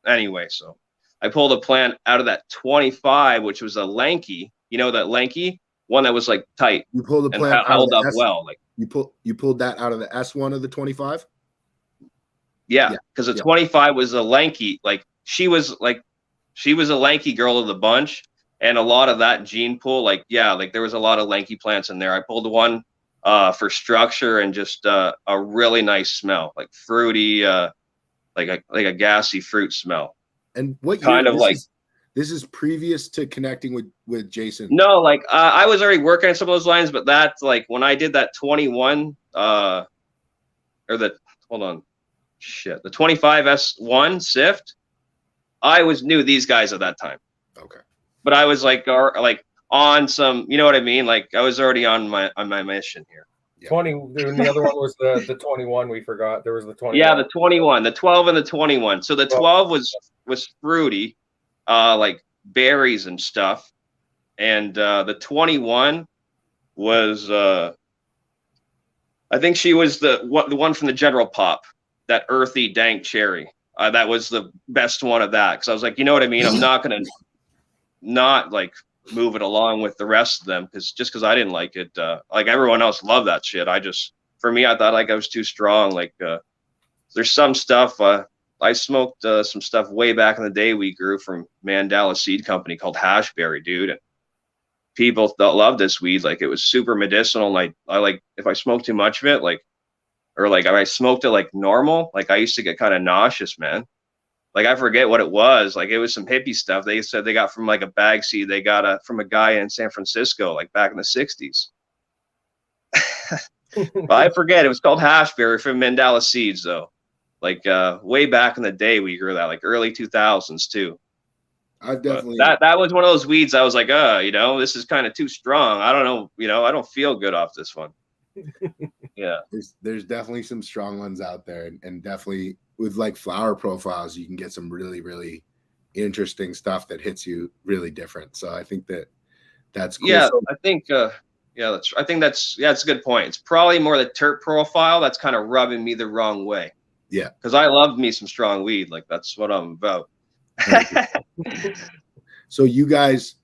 anyway. So I pulled a plant out of that 25, which was a lanky, that lanky one that was like tight.
You pulled the plant
and held up well. Like
you pulled that out of the S1 of the 25.
Yeah, because the 25 was a lanky, like she was a lanky girl of the bunch, and a lot of that gene pool, like there was a lot of lanky plants in there. I pulled one for structure and just a really nice smell, like fruity, like a gassy fruit smell.
And what
kind of like
this is previous to connecting with Jason?
No, like I was already working on some of those lines, but that's like when I did that 21 or the the 25S1 sift, I knew these guys at that time.
Okay.
But I was like on some, you know what I mean? Like I was already on my mission here.
20, and the other one was the 21 we forgot. There was the 21.
Yeah, the 21, the 12 and the 21. So the 12 was fruity, like berries and stuff. And the 21 was I think she was the one from the General Pop, that earthy dank cherry. That was the best one of that, because I was like, you know what I mean? I'm not gonna not like move it along with the rest of them because I didn't like it. Like everyone else loved that shit. For me, I thought like I was too strong. Like there's some stuff. I smoked some stuff way back in the day we grew from Mandala Seed Company called Hashberry, dude. And people loved this weed. Like it was super medicinal. And I like if I smoked too much of it, or if I smoked it like normal, like I used to get kind of nauseous, man. Like I forget what it was. Like it was some hippie stuff. They said they got from like a bag seed. They got from a guy in San Francisco, like back in the 60s. But I forget. It was called Hashberry from Mandala Seeds, though. Like way back in the day, we grew that, like early 2000s too.
I've definitely
that was one of those weeds. I was like, this is kind of too strong. I don't know. I don't feel good off this one. Yeah,
there's definitely some strong ones out there, and definitely with like flower profiles, you can get some really, really interesting stuff that hits you really different. So I think that's cool.
Yeah, I think that's a good point. It's probably more the terp profile that's kind of rubbing me the wrong way.
Yeah,
because I love me some strong weed. Like that's what I'm about.
So you guys,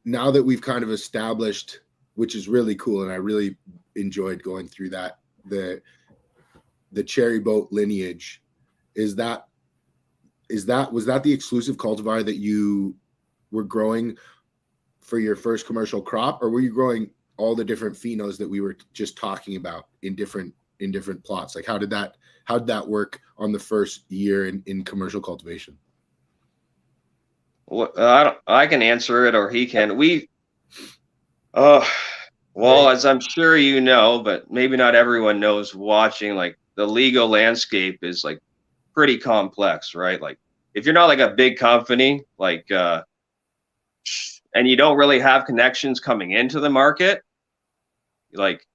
now that we've kind of established, which is really cool, and I really enjoyed going through that, the cherry boat lineage, was that the exclusive cultivar that you were growing for your first commercial crop, or were you growing all the different phenos that we were just talking about in different plots? Like how did that work on the first year in commercial cultivation?
Well, I can answer it, or he can. As I'm sure you know, but maybe not everyone knows watching, like the legal landscape is like pretty complex, right? Like if you're not like a big company, like, and you don't really have connections coming into the market, like,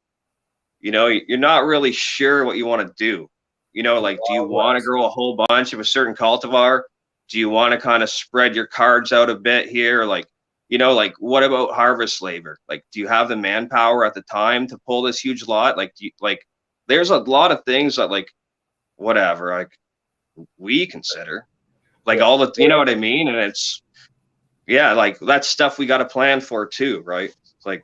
you're not really sure what you want to do. Like, do you want to grow a whole bunch of a certain cultivar? Do you want to kind of spread your cards out a bit here? Like, what about harvest labor? Like, do you have the manpower at the time to pull this huge lot? Like, there's a lot of things that, like, whatever, like, we consider, like, all the, you know what I mean? And it's, like, that's stuff we got to plan for too, right? Like,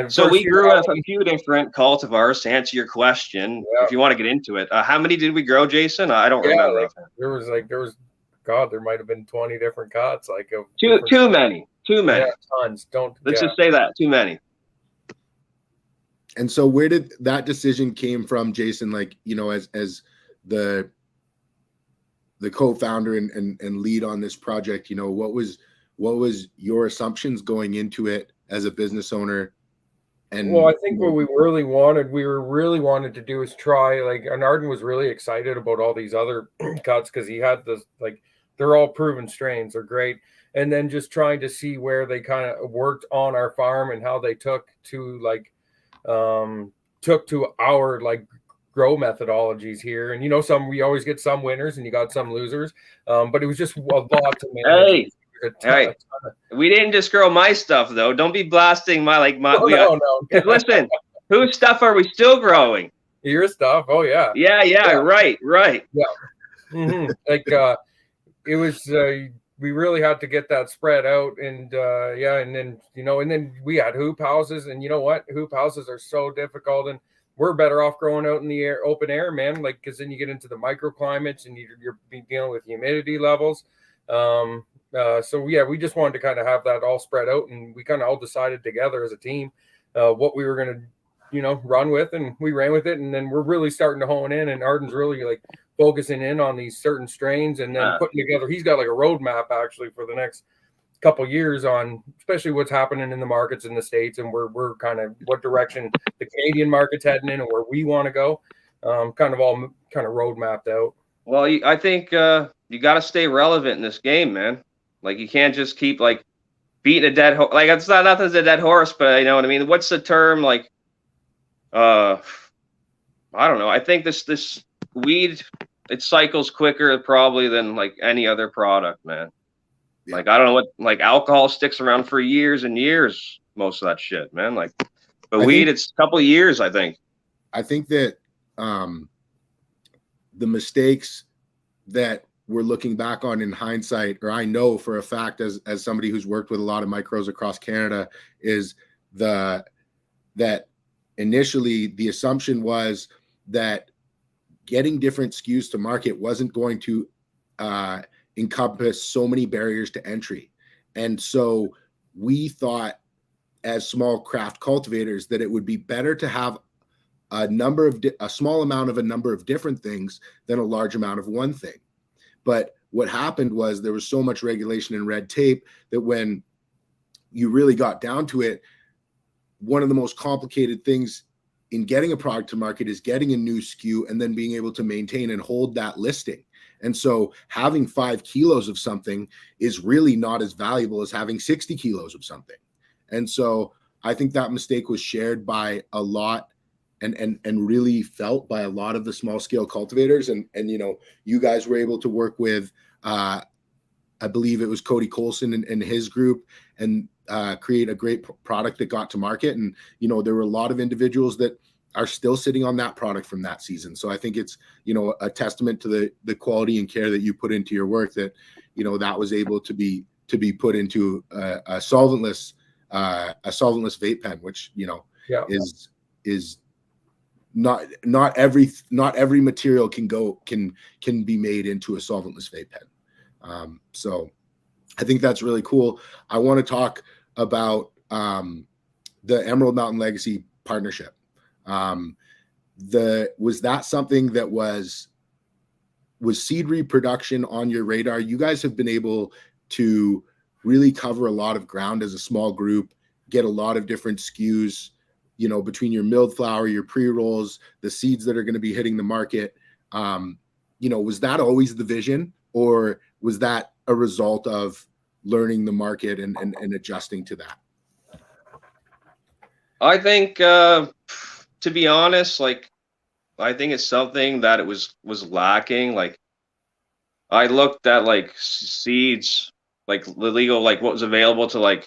so we grew a few different cultivars to answer your question. If you want to get into it, how many did we grow, Jason? I don't remember.
There was a God, there might have been 20 different cuts. Like
too many.
Yeah, tons.
Let's just say that, too many.
And so where did that decision came from, Jason? Like, you know, as the co-founder and lead on this project, you know, what was your assumptions going into it as a business owner? And
well, I think what we really wanted to do is try, like, and Arden was really excited about all these other cuts because he had this, like, they're all proven strains, they're great. And then just trying to see where they kind of worked on our farm and how they took to our like grow methodologies here. And you know, we always get some winners and you got some losers, but it was just a lot to manage.
Hey, we didn't just grow my stuff though. Don't be blasting my
no.
Listen, whose stuff are we still growing?
Your stuff. Oh yeah.
Yeah. Right.
Yeah. Mm-hmm. Like it was. We really had to get that spread out, and and then and then we had hoop houses, and you know what? Hoop houses are so difficult, and we're better off growing out in the open air, man. Like, because then you get into the microclimates, and you're dealing with humidity levels. So yeah, we just wanted to kind of have that all spread out, and we kind of all decided together as a team what we were going to run with, and we ran with it. And then we're really starting to hone in, and Arden's really like focusing in on these certain strains, and then putting together, he's got like a roadmap actually for the next couple years on especially what's happening in the markets in the States, and we're kind of what direction the Canadian market's heading in and where we want to go, kind of all kind of road mapped out.
Well, I think you got to stay relevant in this game, man. Like, you can't just keep like beating a dead horse. Like, it's not nothing's a dead horse, but you know what I mean? What's the term? Like, I don't know. I think this weed, it cycles quicker probably than like any other product, man. Yeah. Like, I don't know what, like, alcohol sticks around for years and years, most of that shit, man. Like, but weed, it's a couple of years, I think.
I think that the mistakes that we're looking back on in hindsight, or I know for a fact as somebody who's worked with a lot of micros across Canada, is that initially the assumption was that getting different SKUs to market wasn't going to encompass so many barriers to entry. And so we thought as small craft cultivators that it would be better to have a small amount of a number of different things than a large amount of one thing. But what happened was there was so much regulation and red tape that when you really got down to it, one of the most complicated things in getting a product to market is getting a new SKU and then being able to maintain and hold that listing. And so having 5 kilos of something is really not as valuable as having 60 kilos of something. And so I think that mistake was shared by a lot and really felt by a lot of the small scale cultivators. And you guys were able to work with, I believe it was Cody Colson and his group, and create a great product that got to market. And, there were a lot of individuals that are still sitting on that product from that season. So I think it's, a testament to the quality and care that you put into your work that, that was able to be put into a solventless vape pen, which, is not every material can be made into a solventless vape pen. So I think that's really cool. I want to talk about the Emerald Mountain Legacy partnership. Was that something that was seed reproduction on your radar? You guys have been able to really cover a lot of ground as a small group, get a lot of different SKUs, between your milled flour, your pre-rolls, the seeds that are going to be hitting the market. Was that always the vision, or was that a result of learning the market and adjusting to that?
I think, to be honest, like, I think it's something that it was lacking. Like, I looked at like seeds, like the legal, like what was available to like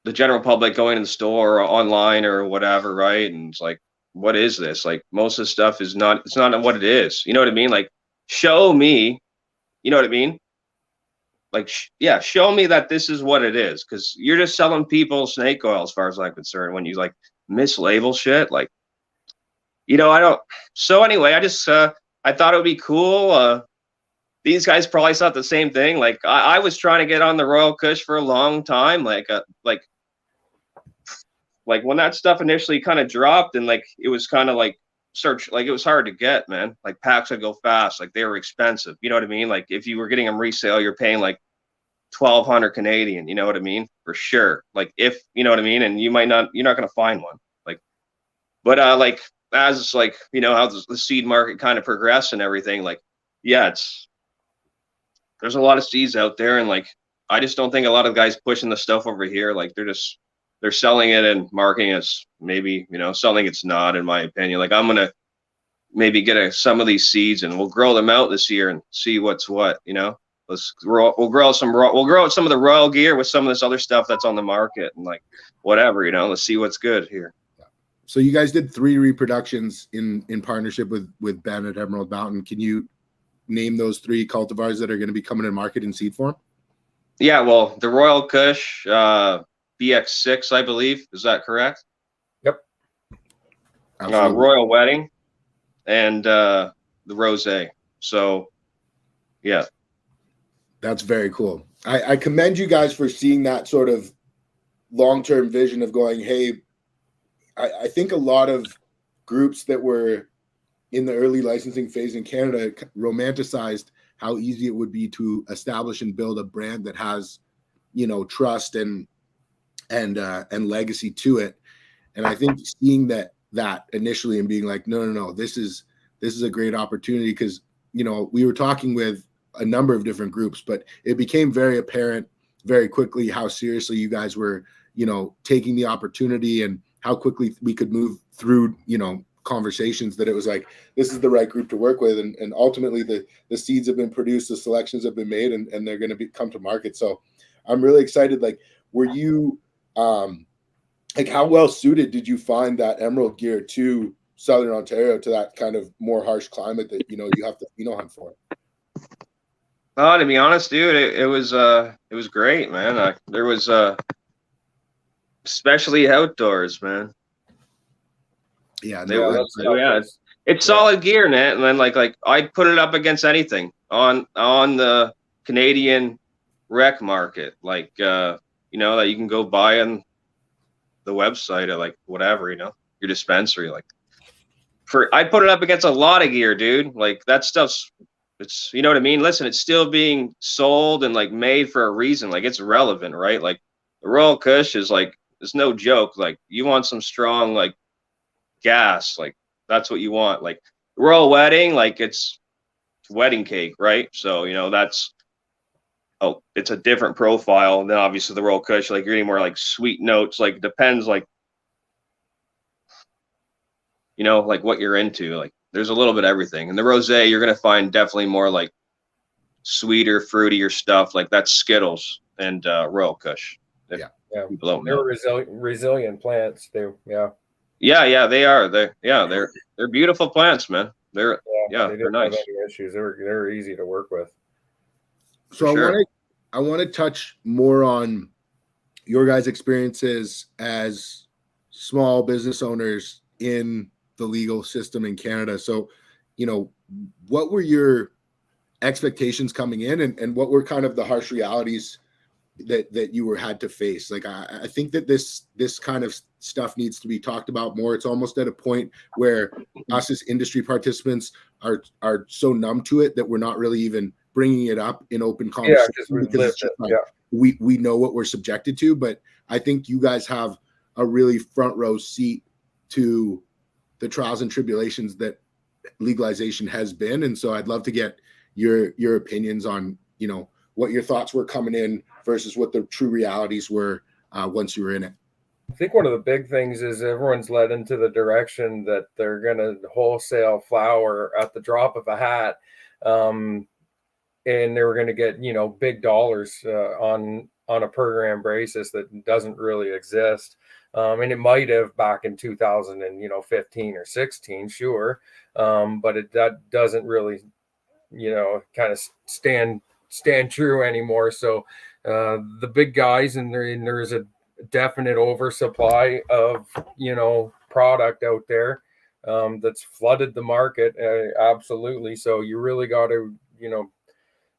the general public going in the store or online or whatever, right? And it's like, what is this? Like, most of the stuff it's not what it is. You know what I mean? Like, show me, you know what I mean? Like, show me that this is what it is, because you're just selling people snake oil, as far as I'm concerned, when you like mislabel shit. Like, I don't. So anyway, I just I thought it would be cool. these guys probably thought the same thing. Like I was trying to get on the Royal Kush for a long time. Like when that stuff initially kind of dropped, and like it was kind of like it was hard to get, man. Like packs would go fast, like they were expensive. You know what I mean? Like if you were getting them resale, you're paying like 1,200 Canadian. You know what I mean? For sure. Like if you know what I mean, and you're not gonna find one. Like, but like as like how the seed market kind of progressed and everything, like yeah, there's a lot of seeds out there, and like I just don't think a lot of guys pushing the stuff over here. Like they're selling it and marketing as maybe something it's not, in my opinion. Like I'm gonna maybe get some of these seeds and we'll grow them out this year and see what's what. We'll grow some of the Royal gear with some of this other stuff that's on the market, and like whatever, let's see what's good here.
So you guys did 3 reproductions in partnership with Ben at Emerald Mountain. Can you name those 3 cultivars that are going to be coming to market in seed form?
Yeah, well, the Royal Kush, BX6, I believe. Is that correct?
Yep.
Royal Wedding and the Rosé. So, yeah.
That's very cool. I commend you guys for seeing that sort of long-term vision of going, hey, I think a lot of groups that were in the early licensing phase in Canada romanticized how easy it would be to establish and build a brand that has, trust and legacy to it. And I think seeing that initially and being like, no, this is a great opportunity, because, we were talking with a number of different groups, but it became very apparent very quickly how seriously you guys were, taking the opportunity and how quickly we could move through, conversations, that it was like, this is the right group to work with. And ultimately the seeds have been produced, the selections have been made, and they're going to come to market. So I'm really excited. Like, were you, like, how well suited did you find that Emerald gear to Southern Ontario, to that kind of more harsh climate that, you have to, hunt for?
Oh, to be honest, dude, it was great, man. There was especially outdoors, man.
Yeah,
it's solid gear, Nat. And then like I put it up against anything on the Canadian rec market, like that you can go buy on the website at like whatever, your dispensary. Like I put it up against a lot of gear, dude. Like that stuff's, it's, you know what I mean? Listen, it's still being sold and like made for a reason. Like it's relevant, right? Like the Royal Kush is like, it's no joke. Like you want some strong like gas, like that's what you want. Like Royal Wedding, like it's wedding cake, right? So it's a different profile. And then obviously the Royal Kush, like you're getting more like sweet notes. Like depends, like like what you're into. Like there's a little bit of everything. And the Rosé, you're gonna find definitely more like sweeter, fruitier stuff. Like that's Skittles and Royal Kush.
Yeah. They're resilient plants too. Yeah,
they are. They're beautiful plants, man. They're nice.
Any issues. They're easy to work with.
So I want to touch more on your guys' experiences as small business owners in the legal system in Canada. So, what were your expectations coming in, and what were kind of the harsh realities that you had to face? Like, I think that this kind of stuff needs to be talked about more. It's almost at a point where us as industry participants are so numb to it that we're not really even bringing it up in open conversation. We know what we're subjected to. But I think you guys have a really front row seat to the trials and tribulations that legalization has been. And so I'd love to get your opinions on, what your thoughts were coming in versus what the true realities were once you were in it.
I think one of the big things is everyone's led into the direction that they're going to wholesale flower at the drop of a hat. And they were going to get, big dollars on a per gram basis that doesn't really exist. And it might have back in 2015 or 16, sure. But that doesn't really, kind of stand true anymore. So the big guys, and there's a definite oversupply of, product out there that's flooded the market. Absolutely. So you really got to,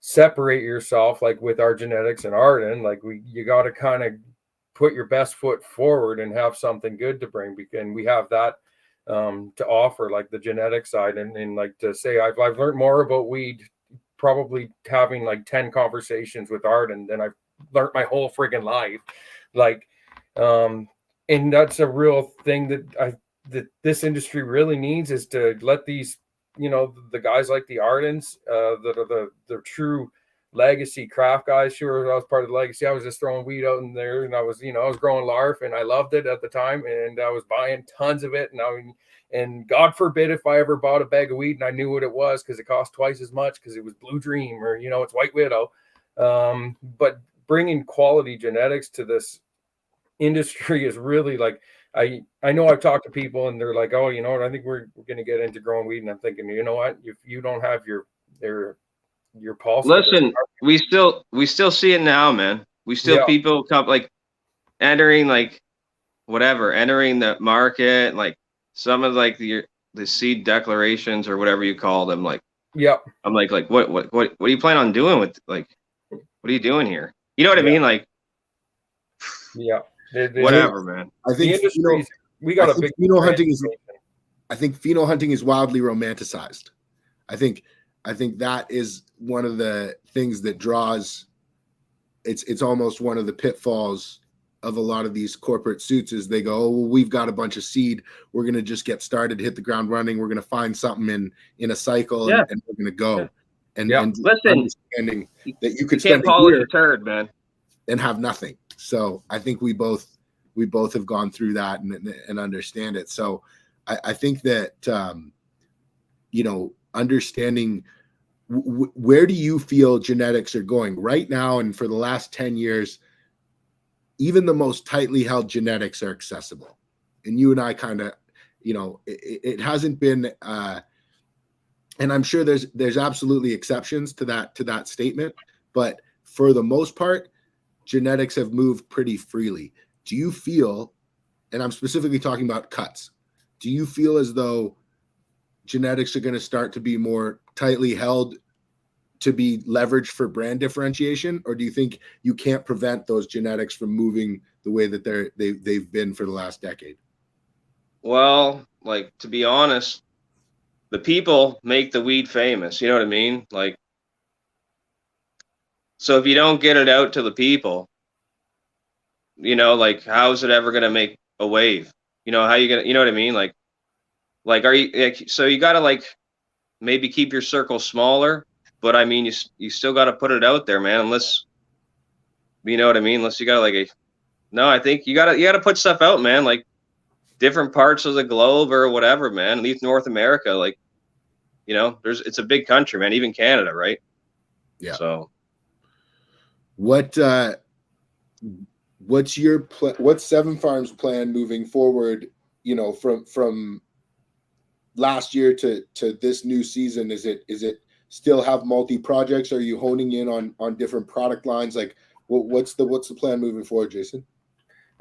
separate yourself, like with our genetics and ARADEN, like you got to kind of put your best foot forward and have something good to bring. And we have that to offer, like the genetic side. And like to say, I've learned more about weed probably having like 10 conversations with ARADEN than I've learned my whole friggin' life. Like, and that's a real thing that this industry really needs, is to let these, you know, the guys like the ARADENs, that are the true legacy craft guys. Sure, I was part of the legacy. I was just throwing weed out in there, and I was growing larf, and I loved it at the time, and I was buying tons of it. And God forbid if I ever bought a bag of weed and I knew what it was, because it cost twice as much, because it was Blue Dream, or it's White Widow. But bringing quality genetics to this industry is really, like, I know I've talked to people and they're like, oh, you know what, I think we're going to get into growing weed, and I'm thinking, you know what, if you don't have your pulse.
Listen, we still see it now, man. We still people come like entering entering the market, like some of like the seed declarations or whatever you call them. Like, I'm like what do you plan on doing with, like, what are you doing here? You know what I mean? Like, whatever, man.
I think
the industry, we got a big
pheno hunting is. I think pheno hunting is wildly romanticized. I think that is one of the things that draws. It's almost one of the pitfalls of a lot of these corporate suits, is they go, oh, well, we've got a bunch of seed, we're going to just get started, hit the ground running, we're going to find something in a cycle, and we're going to go. And
listen,
understanding that you could
spend a year turd, man,
and have nothing. So I think we both have gone through that and understand it. So I think that understanding where do you feel genetics are going right now, and for the last 10 years, even the most tightly held genetics are accessible. And you and I kind of, it hasn't been, and I'm sure there's absolutely exceptions to that statement, but for the most part, genetics have moved pretty freely. Do you feel, and I'm specifically talking about cuts, do you feel as though genetics are going to start to be more tightly held to be leveraged for brand differentiation, or do you think you can't prevent those genetics from moving the way that they've been for the last decade?
Well, like, to be honest, the people make the weed famous. You know what I mean? Like, so if you don't get it out to the people, like, how is it ever going to make a wave? How you gonna, you know what I mean? Like, are you, like, so you got to, like, maybe keep your circle smaller, but I mean, you still got to put it out there, man. Unless, you know what I mean? Unless you got no, I think you got to put stuff out, man. Like, different parts of the globe or whatever, man. At least North America, like, it's a big country, man. Even Canada, right?
Yeah.
So,
what's your what's Seven Farms plan moving forward? From last year to this new season, is it still have multi projects? Are you honing in on different product lines? Like, what's the plan moving forward, Jason?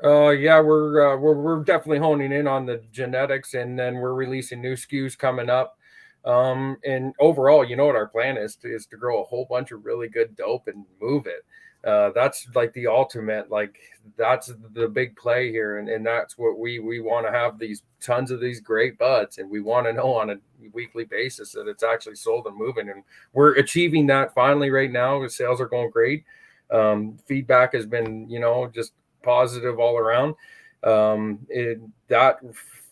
We're definitely honing in on the genetics, and then we're releasing new SKUs coming up. And overall, what our plan is to grow a whole bunch of really good dope and move it. That's like the ultimate, like, that's the big play here. And that's what we want to have, these tons of these great buds. And we want to know on a weekly basis that it's actually sold and moving. And we're achieving that finally right now. The sales are going great. Feedback has been, just positive all around.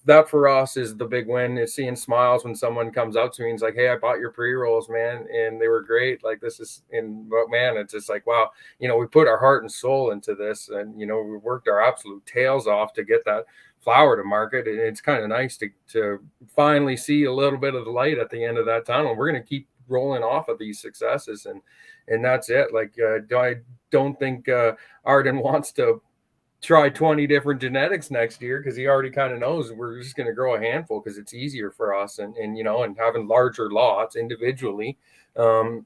That for us is the big win, is seeing smiles when someone comes up to me and is like, hey, I bought your pre-rolls, man, and they were great. Like, this is, man, it's just like, wow, we put our heart and soul into this, and we worked our absolute tails off to get that flower to market. And it's kind of nice to finally see a little bit of the light at the end of that tunnel. We're going to keep rolling off of these successes, and that's it. Like, I don't think ARADEN wants to try 20 different genetics next year, because he already kind of knows we're just going to grow a handful because it's easier for us, and having larger lots individually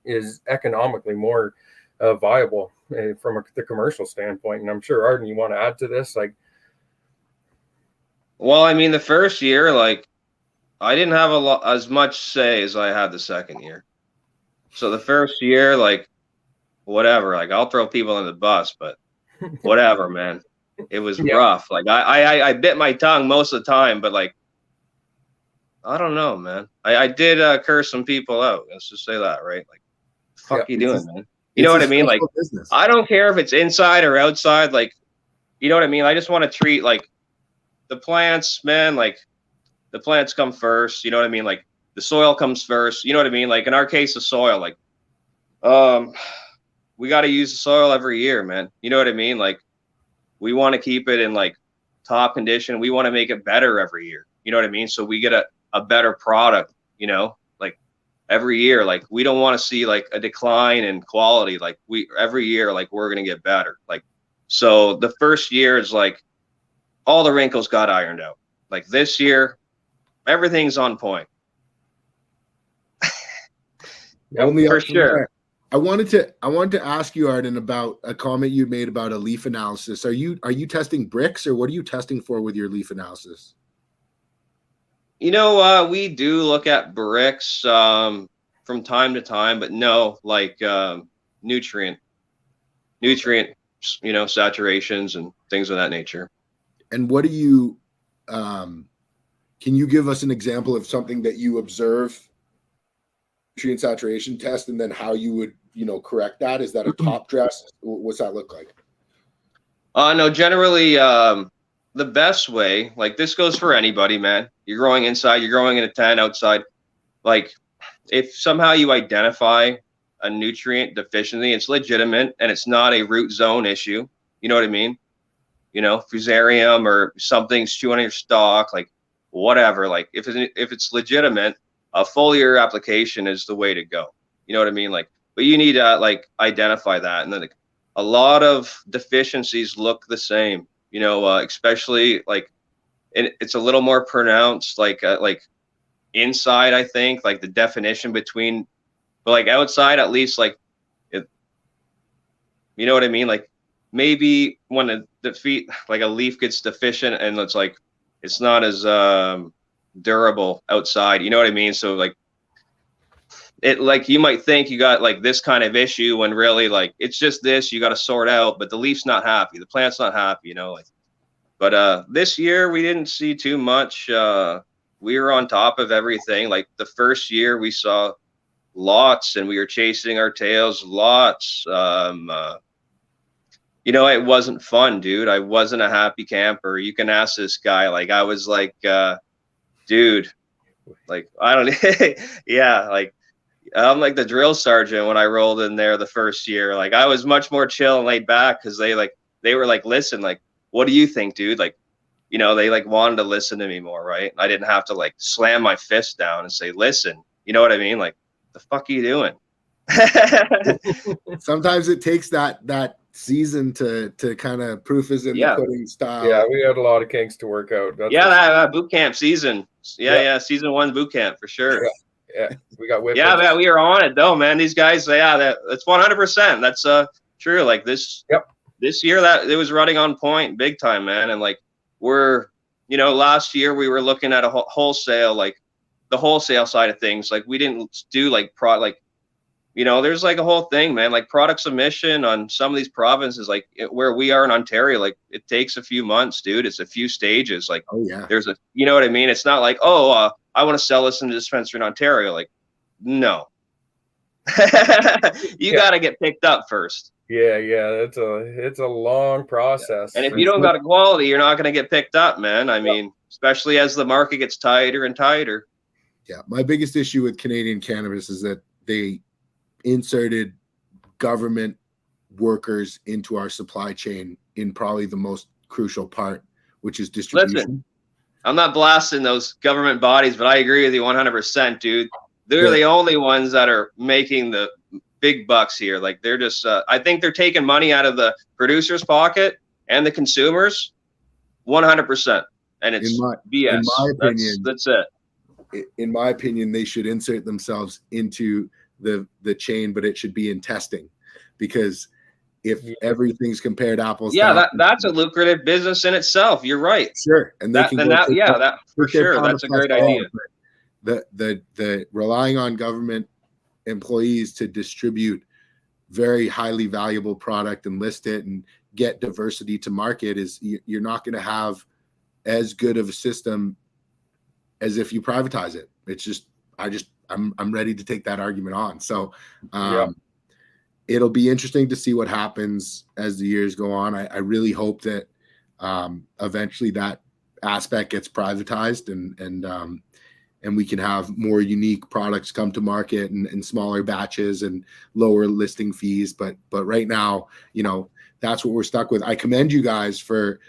is economically more viable from the commercial standpoint. And I'm sure, ARADEN, you want to add to this? Like,
well, I mean, the first year, like, I didn't have as much say as I had the second year. So the first year, like, whatever. Like I'll throw people on the bus, but whatever, man. It was
Yeah.
rough. Like I bit my tongue most of the time, but like I don't know, man. I did curse some people out. Let's just say that, right? Like, fuck you doing, man? You know what I mean? Like,
business.
I don't care if it's inside or outside. Like, you know what I mean? I just want to treat like the plants, man. Like, the plants come first. You know what I mean? Like, the soil comes first. You know what I mean? Like in our case, the soil. Like, we got to use the soil every year, man. You know what I mean? Like, we want to keep it in like top condition. We want to make it better every year. You know what I mean? So we get a better product, you know, like every year. Like we don't want to see like a decline in quality. Like every year, like we're going to get better. Like, so the first year is like all the wrinkles got ironed out. Like this year, everything's on point.
Only
for sure.
I wanted to ask you, Arden, about a comment you made about a leaf analysis. Are you testing bricks, or what are you testing for with your leaf analysis?
You know, we do look at bricks from time to time, but no, like nutrient, you know, saturations and things of that nature.
And what do you, can you give us an example of something that you observe nutrient saturation test, and then how you would, you know, correct that? Is that a top dress? What's that look like?
No, generally, the best way, like this goes for anybody, man. You're growing inside, you're growing in a tent outside. Like if somehow you identify a nutrient deficiency, it's legitimate and it's not a root zone issue. You know what I mean? You know, fusarium or something's chewing on your stalk, like whatever. Like if it's legitimate, a foliar application is the way to go. You know what I mean? Like, but you need to like identify that. And then like, a lot of deficiencies look the same, you know, especially like it's a little more pronounced, like inside, I think, like the definition between, but like outside, at least, like it, you know what I mean? Like maybe when like a leaf gets deficient and it's like, it's not as durable outside, you know what I mean? So like it, like you might think you got like this kind of issue when really like it's just this you got to sort out, but the leaf's not happy, the plant's not happy, you know. Like, but this year we didn't see too much. We were on top of everything. Like the first year we saw lots and we were chasing our tails lots. You know, it wasn't fun, dude. I wasn't a happy camper. You can ask this guy. Like I was like, dude, like I don't yeah, like I'm like the drill sergeant when I rolled in there the first year. Like I was much more chill and laid back because they were like, listen, like, what do you think, dude? Like, you know, they like wanted to listen to me more, right? I didn't have to like slam my fist down and say, listen, you know what I mean? Like, the fuck are you doing?
Sometimes it takes that season to kind of proof is in the pudding style.
Yeah, we had a lot of kinks to work out. That's
that boot camp season. Yeah, season 1 boot camp for sure.
Yeah, we got whipped.
Yeah, man, we were on it though, man. These guys, that's 100%. That's true. Like this year that it was running on point big time, man. And like we're, you know, last year we were looking at a wholesale, like the wholesale side of things. Like we didn't do like you know, there's like a whole thing, man. Like product submission on some of these provinces, like where we are in Ontario, like it takes a few months, dude. It's a few stages. Like,
oh yeah,
there's you know what I mean? It's not like, oh, I want to sell this in a dispensary in Ontario. Like, no, you got to get picked up first.
Yeah, it's a long process.
And if you don't got a quality, you're not going to get picked up, man. I mean, especially as the market gets tighter and tighter.
Yeah, my biggest issue with Canadian cannabis is that they inserted government workers into our supply chain in probably the most crucial part, which is distribution.
Listen, I'm not blasting those government bodies, but I agree with you 100%, dude. They're the only ones that are making the big bucks here. Like they're just, I think they're taking money out of the producer's pocket and the consumers 100%. And it's BS. In my opinion, that's it.
In my opinion, they should insert themselves into the chain, but it should be in testing, because if everything's compared apples to apples,
that's a lucrative business in itself. You're right.
Sure. And they
that for sure. That's a great idea.
The relying on government employees to distribute very highly valuable product and list it and get diversity to market, is you're not going to have as good of a system as if you privatize it. It's just, I'm ready to take that argument on. So it'll be interesting to see what happens as the years go on. I really hope that eventually that aspect gets privatized and we can have more unique products come to market in smaller batches and lower listing fees. But right now, that's what we're stuck with. I commend you guys for,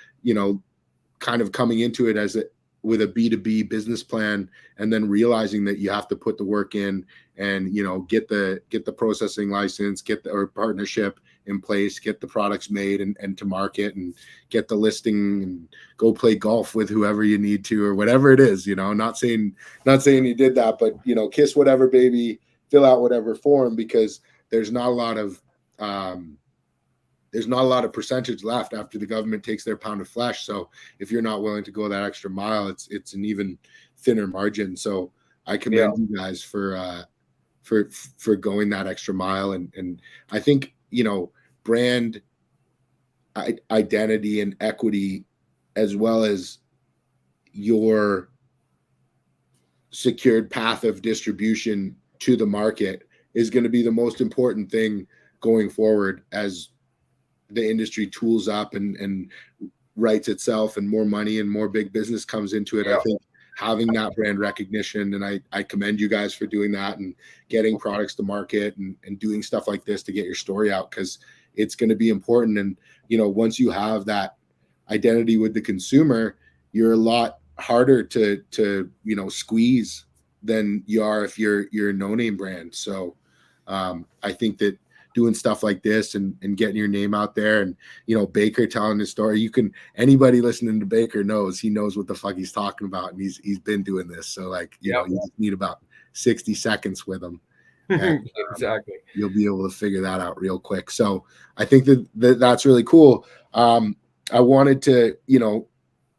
kind of coming into it with a B2B business plan, and then realizing that you have to put the work in and, get the processing license, or partnership in place, get the products made and to market, and get the listing, and go play golf with whoever you need to, or whatever it is, not saying you did that, but, kiss whatever baby, fill out whatever form, because there's not a lot of percentage left after the government takes their pound of flesh. So if you're not willing to go that extra mile, it's an even thinner margin. So I commend you guys for going that extra mile. And I think, brand identity and equity, as well as your secured path of distribution to the market, is going to be the most important thing going forward as the industry tools up and writes itself, and more money and more big business comes into it. I think having that brand recognition, and I commend you guys for doing that and getting products to market and doing stuff like this to get your story out, because it's going to be important. And, once you have that identity with the consumer, you're a lot harder to squeeze than you are if you're a no-name brand. So I think that doing stuff like this and getting your name out there, and Baker telling his story, anybody listening to Baker he knows what the fuck he's talking about, and he's been doing this. So you just need about 60 seconds with him, and,
exactly,
you'll be able to figure that out real quick. So I think that's really cool. I wanted to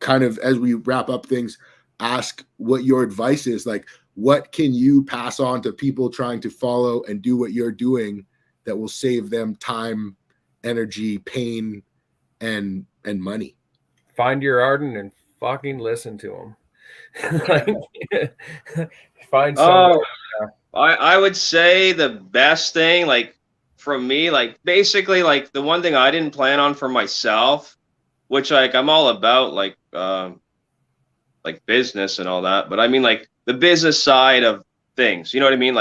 kind of, as we wrap up things, ask what your advice is. Like, what can you pass on to people trying to follow and do what you're doing that will save them time, energy, pain, and money?
Find your Arden and fucking listen to them. Find some.
I would say the best thing, from me, basically, the one thing I didn't plan on for myself, which I'm all about, business and all that, but I mean, the business side of things, you know what I mean?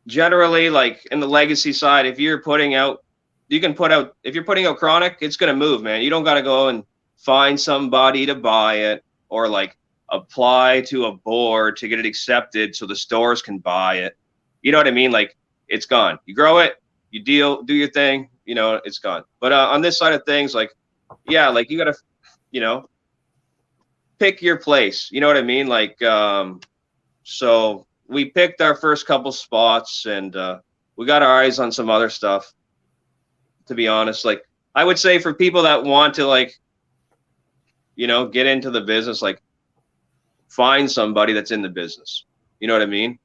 Generally, in the legacy side, if you're putting out chronic, it's going to move, man. You don't got to go and find somebody to buy it, or apply to a board to get it accepted so the stores can buy it. You know what I mean? It's gone. You grow it, you do your thing, it's gone. But on this side of things, you got to, pick your place. You know what I mean? So we picked our first couple spots, and we got our eyes on some other stuff, to be honest. I would say for people that want to get into the business, find somebody that's in the business. You know what I mean?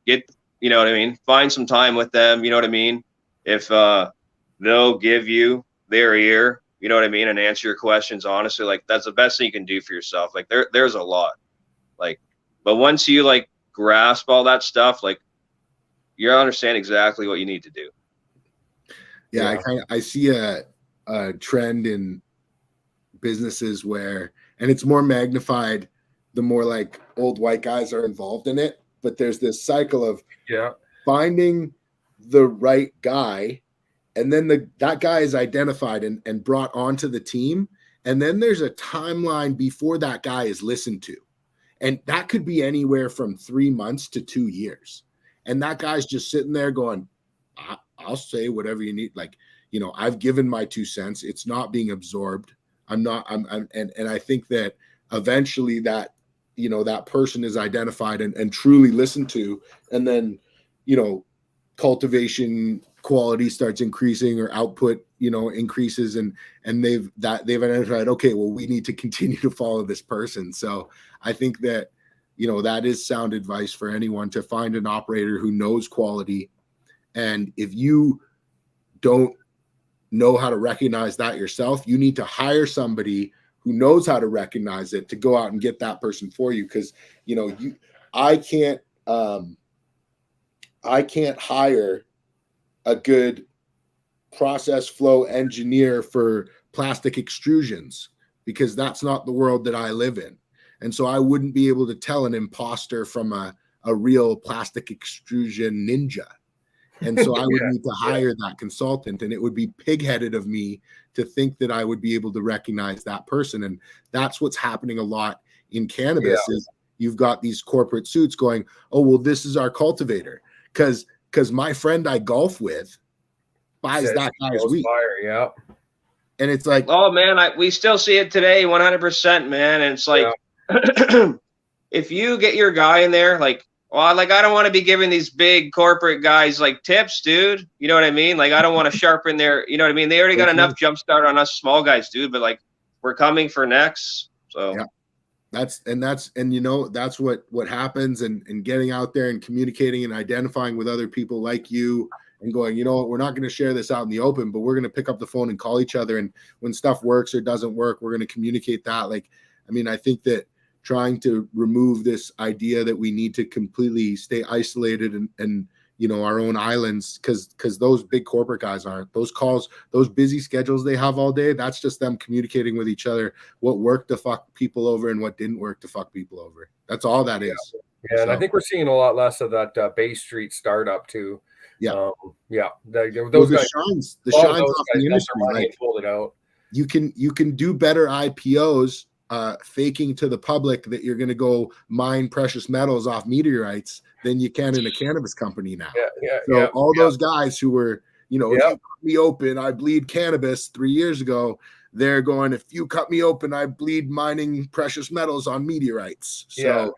Find some time with them. You know what I mean? If they'll give you their ear, you know what I mean, and answer your questions honestly, that's the best thing you can do for yourself. There's a lot. But once you grasp all that stuff, you understand exactly what you need to do.
Yeah. I see a trend in businesses where, and it's more magnified the more old white guys are involved in it, but there's this cycle of finding the right guy, and then that guy is identified and brought onto the team, and then there's a timeline before that guy is listened to. And that could be anywhere from 3 months to 2 years. And that guy's just sitting there going, I'll say whatever you need. I've given my 2 cents. It's not being absorbed. And I think that eventually that person is identified and truly listened to. And then, cultivation quality starts increasing, or output, increases, and they've identified, okay, well, we need to continue to follow this person. So I think that, that is sound advice for anyone, to find an operator who knows quality. And if you don't know how to recognize that yourself, you need to hire somebody who knows how to recognize it to go out and get that person for you. Because I can't hire a good process flow engineer for plastic extrusions, because that's not the world that I live in. And so I wouldn't be able to tell an imposter from a real plastic extrusion ninja. And so I would need to hire that consultant, and it would be pigheaded of me to think that I would be able to recognize that person. And that's what's happening a lot in cannabis is you've got these corporate suits going, oh, well, this is our cultivator. Because my friend I golf with buys that guy's weed.
Yeah.
And it's like,
oh man, we still see it today, 100%, man. And it's like, if you get your guy in there, like, well, like I don't want to be giving these big corporate guys like tips, dude. You know what I mean? Like I don't want to sharpen their, you know what I mean? They already got enough jump start on us small guys, dude. But like we're coming for next. So
that's what happens, and getting out there and communicating and identifying with other people like you and going, you know what, we're not going to share this out in the open, but we're going to pick up the phone and call each other. And when stuff works or doesn't work, we're going to communicate that. Like, I mean, I think that trying to remove this idea that we need to completely stay isolated and our own islands, because those big corporate guys aren't. Those calls, those busy schedules they have all day, that's just them communicating with each other what worked to fuck people over and what didn't work to fuck people over. That's all that is.
Yeah, and I think we're seeing a lot less of that Bay Street startup too.
Yeah.
Those guys,
the shines off the industry.
Like, pulled it out.
You can do better IPOs faking to the public that you're going to go mine precious metals off meteorites than you can in a cannabis company now. Those guys who were, if you cut me open, I bleed cannabis 3 years ago, they're going, if you cut me open, I bleed mining precious metals on meteorites. So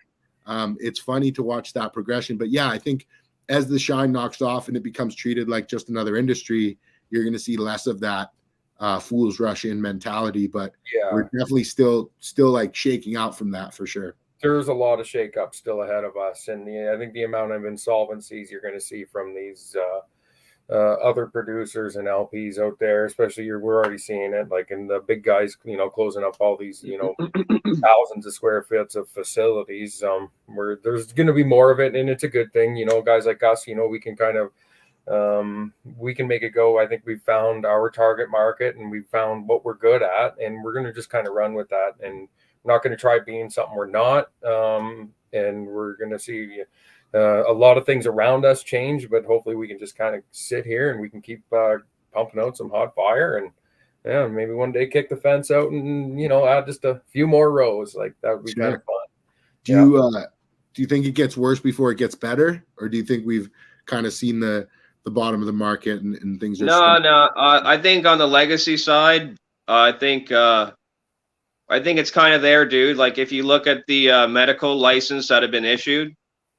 it's funny to watch that progression. But yeah, I think as the shine knocks off and it becomes treated like just another industry, you're going to see less of that fools rush in mentality. But we're definitely still like shaking out from that for sure.
There's a lot of shakeup still ahead of us, and I think the amount of insolvencies you're going to see from these other producers and LPs out there, especially we're already seeing it, like in the big guys, closing up all these, thousands of square feet of facilities. Where there's going to be more of it, and it's a good thing. Guys like us, we can kind of we can make it go. I think we've found our target market and we've found what we're good at, and we're going to just kind of run with that, and we're not going to try being something we're not. And we're going to see a lot of things around us change, but hopefully we can just kind of sit here and we can keep pumping out some hot fire, and maybe one day kick the fence out and add just a few more rows. Like that would be kind of fun.
Do you think it gets worse before it gets better, or do you think we've kind of seen the bottom of the market and things are
no I think on the legacy side, I think it's kind of there, dude. Like if you look at the medical license that have been issued,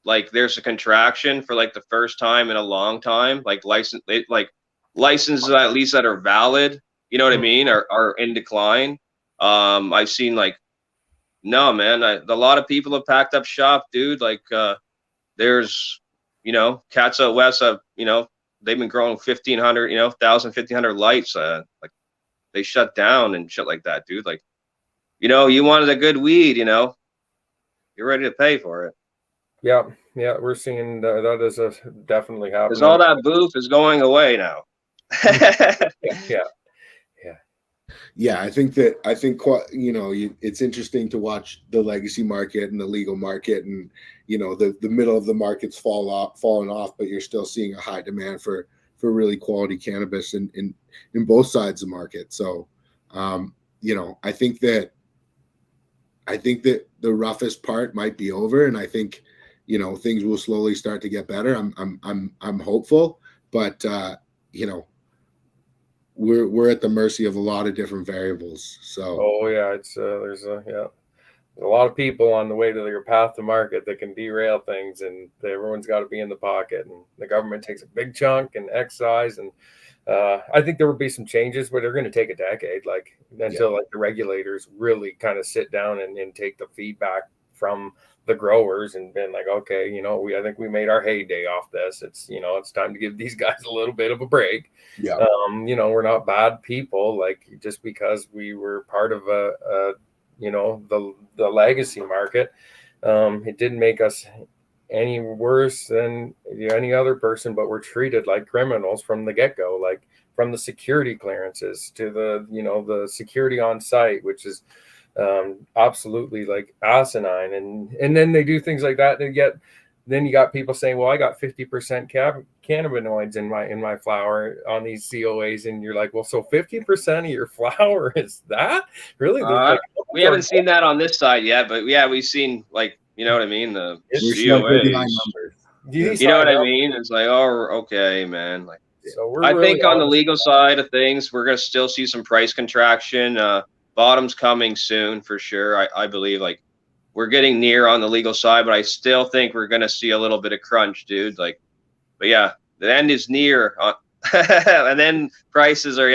like there's a contraction for like the first time in a long time. Like licenses at least that are valid, you know what I mean, are in decline. I've seen no, man, a lot of people have packed up shop, dude. Like there's cats out west have they've been growing 1,500 1,500 lights, like they shut down and shit like that, dude. Like you wanted a good weed, you're ready to pay for it.
Yeah, we're seeing that is definitely happening.
Because all that booth is going away now.
Yeah, I think it's interesting to watch the legacy market and the legal market, and the middle of the market's falling off, but you're still seeing a high demand for really quality cannabis in both sides of the market. So I think that the roughest part might be over, and I think things will slowly start to get better. I'm hopeful, but we're at the mercy of a lot of different variables. So
it's there's a lot of people on the way to your path to market that can derail things, and everyone's got to be in the pocket, and the government takes a big chunk and excise, and I think there will be some changes, but they're going to take a decade, until the regulators really kind of sit down and take the feedback from the growers and been like, okay, you know, I think we made our heyday off this. It's, you know, it's time to give these guys a little bit of a break.
Yeah.
You know, we're not bad people, like just because we were part of you know, the legacy market. It didn't make us any worse than any other person, but we're treated like criminals from the get-go, like from the security clearances to the, you know, the security on site, which is absolutely like asinine. And then they do things like that. Then you got people saying, well, I got 50% cannabinoids in my flower on these COAs. And you're like, well, so 50% of your flower is that really?
We haven't seen that on this side yet, but yeah, we've seen, like, you know what I mean? The COAs. You know what I mean? It's like, oh, okay, man. Like,
so
I think on the legal side of things, we're gonna still see some price contraction. Bottom's coming soon for sure. I believe, like, we're getting near on the legal side, but I still think we're gonna see a little bit of crunch, dude. Like, but yeah, the end is near, and then prices are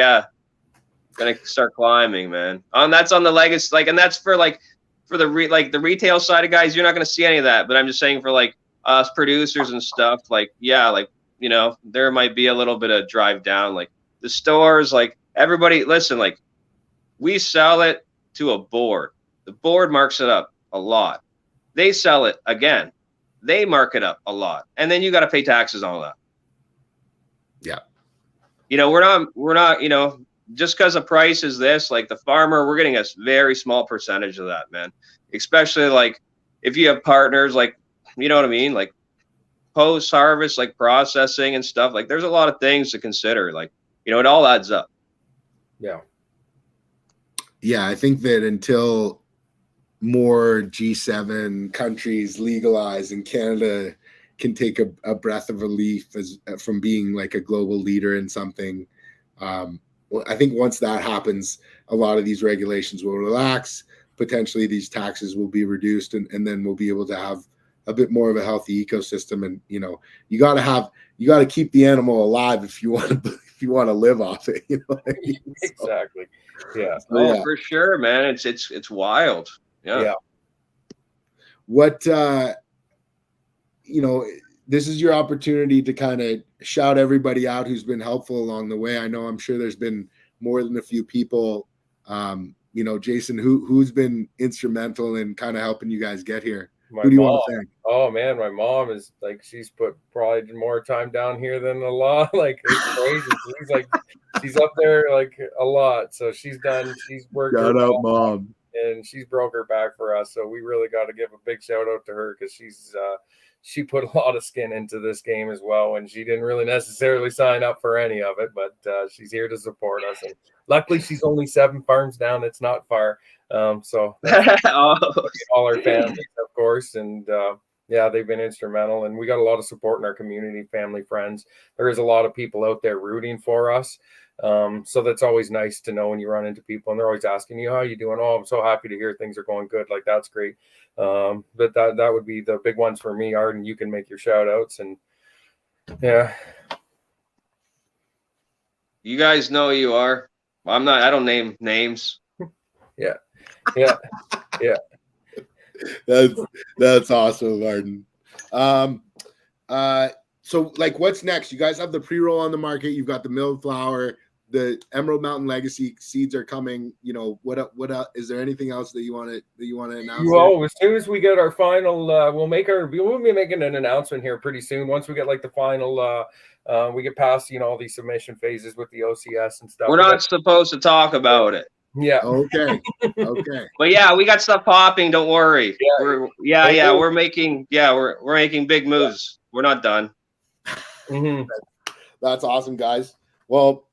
gonna start climbing, man. That's on the legacy, like, and that's for the retail side of guys. You're not gonna see any of that, but I'm just saying for like us producers and stuff, like, yeah, like, you know, there might be a little bit of drive down. Like the stores, like everybody, listen, like we sell it to a board. The board marks it up a lot. They sell it again. They mark it up a lot. And then you got to pay taxes on all that.
Yeah.
You know, we're not, you know, just because the price is this, like the farmer, we're getting a very small percentage of that, man. Especially like if you have partners, like, you know what I mean? Like post-harvest, like processing and stuff. Like there's a lot of things to consider. Like, you know, it all adds up.
Yeah.
Yeah, I think that until more G7 countries legalize and Canada can take a breath of relief from being like a global leader in something, well, I think once that happens, a lot of these regulations will relax. Potentially these taxes will be reduced, and then we'll be able to have a bit more of a healthy ecosystem. And, you know, you got to keep the animal alive if you want to live off it. You know what I mean?
Exactly. Yeah.
Oh, yeah. For sure, man. It's wild. Yeah.
What, you know, this is your opportunity to kind of shout everybody out who's been helpful along the way. I'm sure there's been more than a few people. You know, Jason, who's been instrumental in kind of helping you guys get here? Who do you want to thank?
Oh man, my mom is like, she's put probably more time down here than the law. Like it's crazy. She's up there like a lot. So she's worked.
Shout out, Mom.
And she's broke her back for us. So we really got to give a big shout out to her, because she put a lot of skin into this game as well, and she didn't really necessarily sign up for any of it, but she's here to support us. And luckily she's only 7 farms down. It's not far. So that's all our families, of course. And yeah, they've been instrumental, and we got a lot of support in our community, family, friends. There is a lot of people out there rooting for us. So that's always nice to know when you run into people and they're always asking you, how are you doing? Oh, I'm so happy to hear things are going good. Like, that's great. But that would be the big ones for me. Arden, you can make your shout outs. And yeah.
You guys know who you are. I don't name names.
Yeah.
That's awesome, Arden. So like, what's next? You guys have the pre-roll on the market. You've got the milled flower. The Emerald Mountain Legacy seeds are coming. You know, what is there anything else that you want to announce?
Well, as soon as we get our final, we'll be making an announcement here pretty soon. Once we get like the final, we get past, you know, all these submission phases with the OCS and stuff.
We're not supposed to talk about it.
Yeah.
Okay.
But yeah, we got stuff popping. Don't worry. Yeah. We're making big moves. Yeah. We're not done.
Mm-hmm.
That's awesome, guys. Well,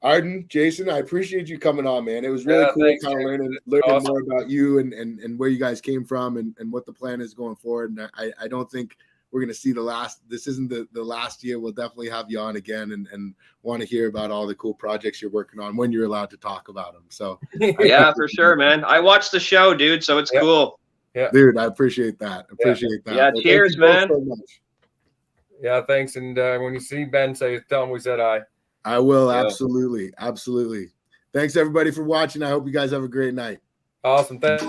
Arden, Jason, I appreciate you coming on, man. It was really cool kind of learning awesome. More about you and where you guys came from and what the plan is going forward. And I don't think we're going to see this isn't the last year. We'll definitely have you on again and want to hear about all the cool projects you're working on when you're allowed to talk about them. So
yeah, for sure, man. I watched the show, dude. So it's cool.
Yeah,
dude, I appreciate that. That.
Yeah, well, cheers, man. So much.
Yeah, thanks. And when you see Ben, tell him we said hi.
I will. Yeah. Absolutely. Thanks everybody for watching. I hope you guys have a great night.
Awesome. Thanks.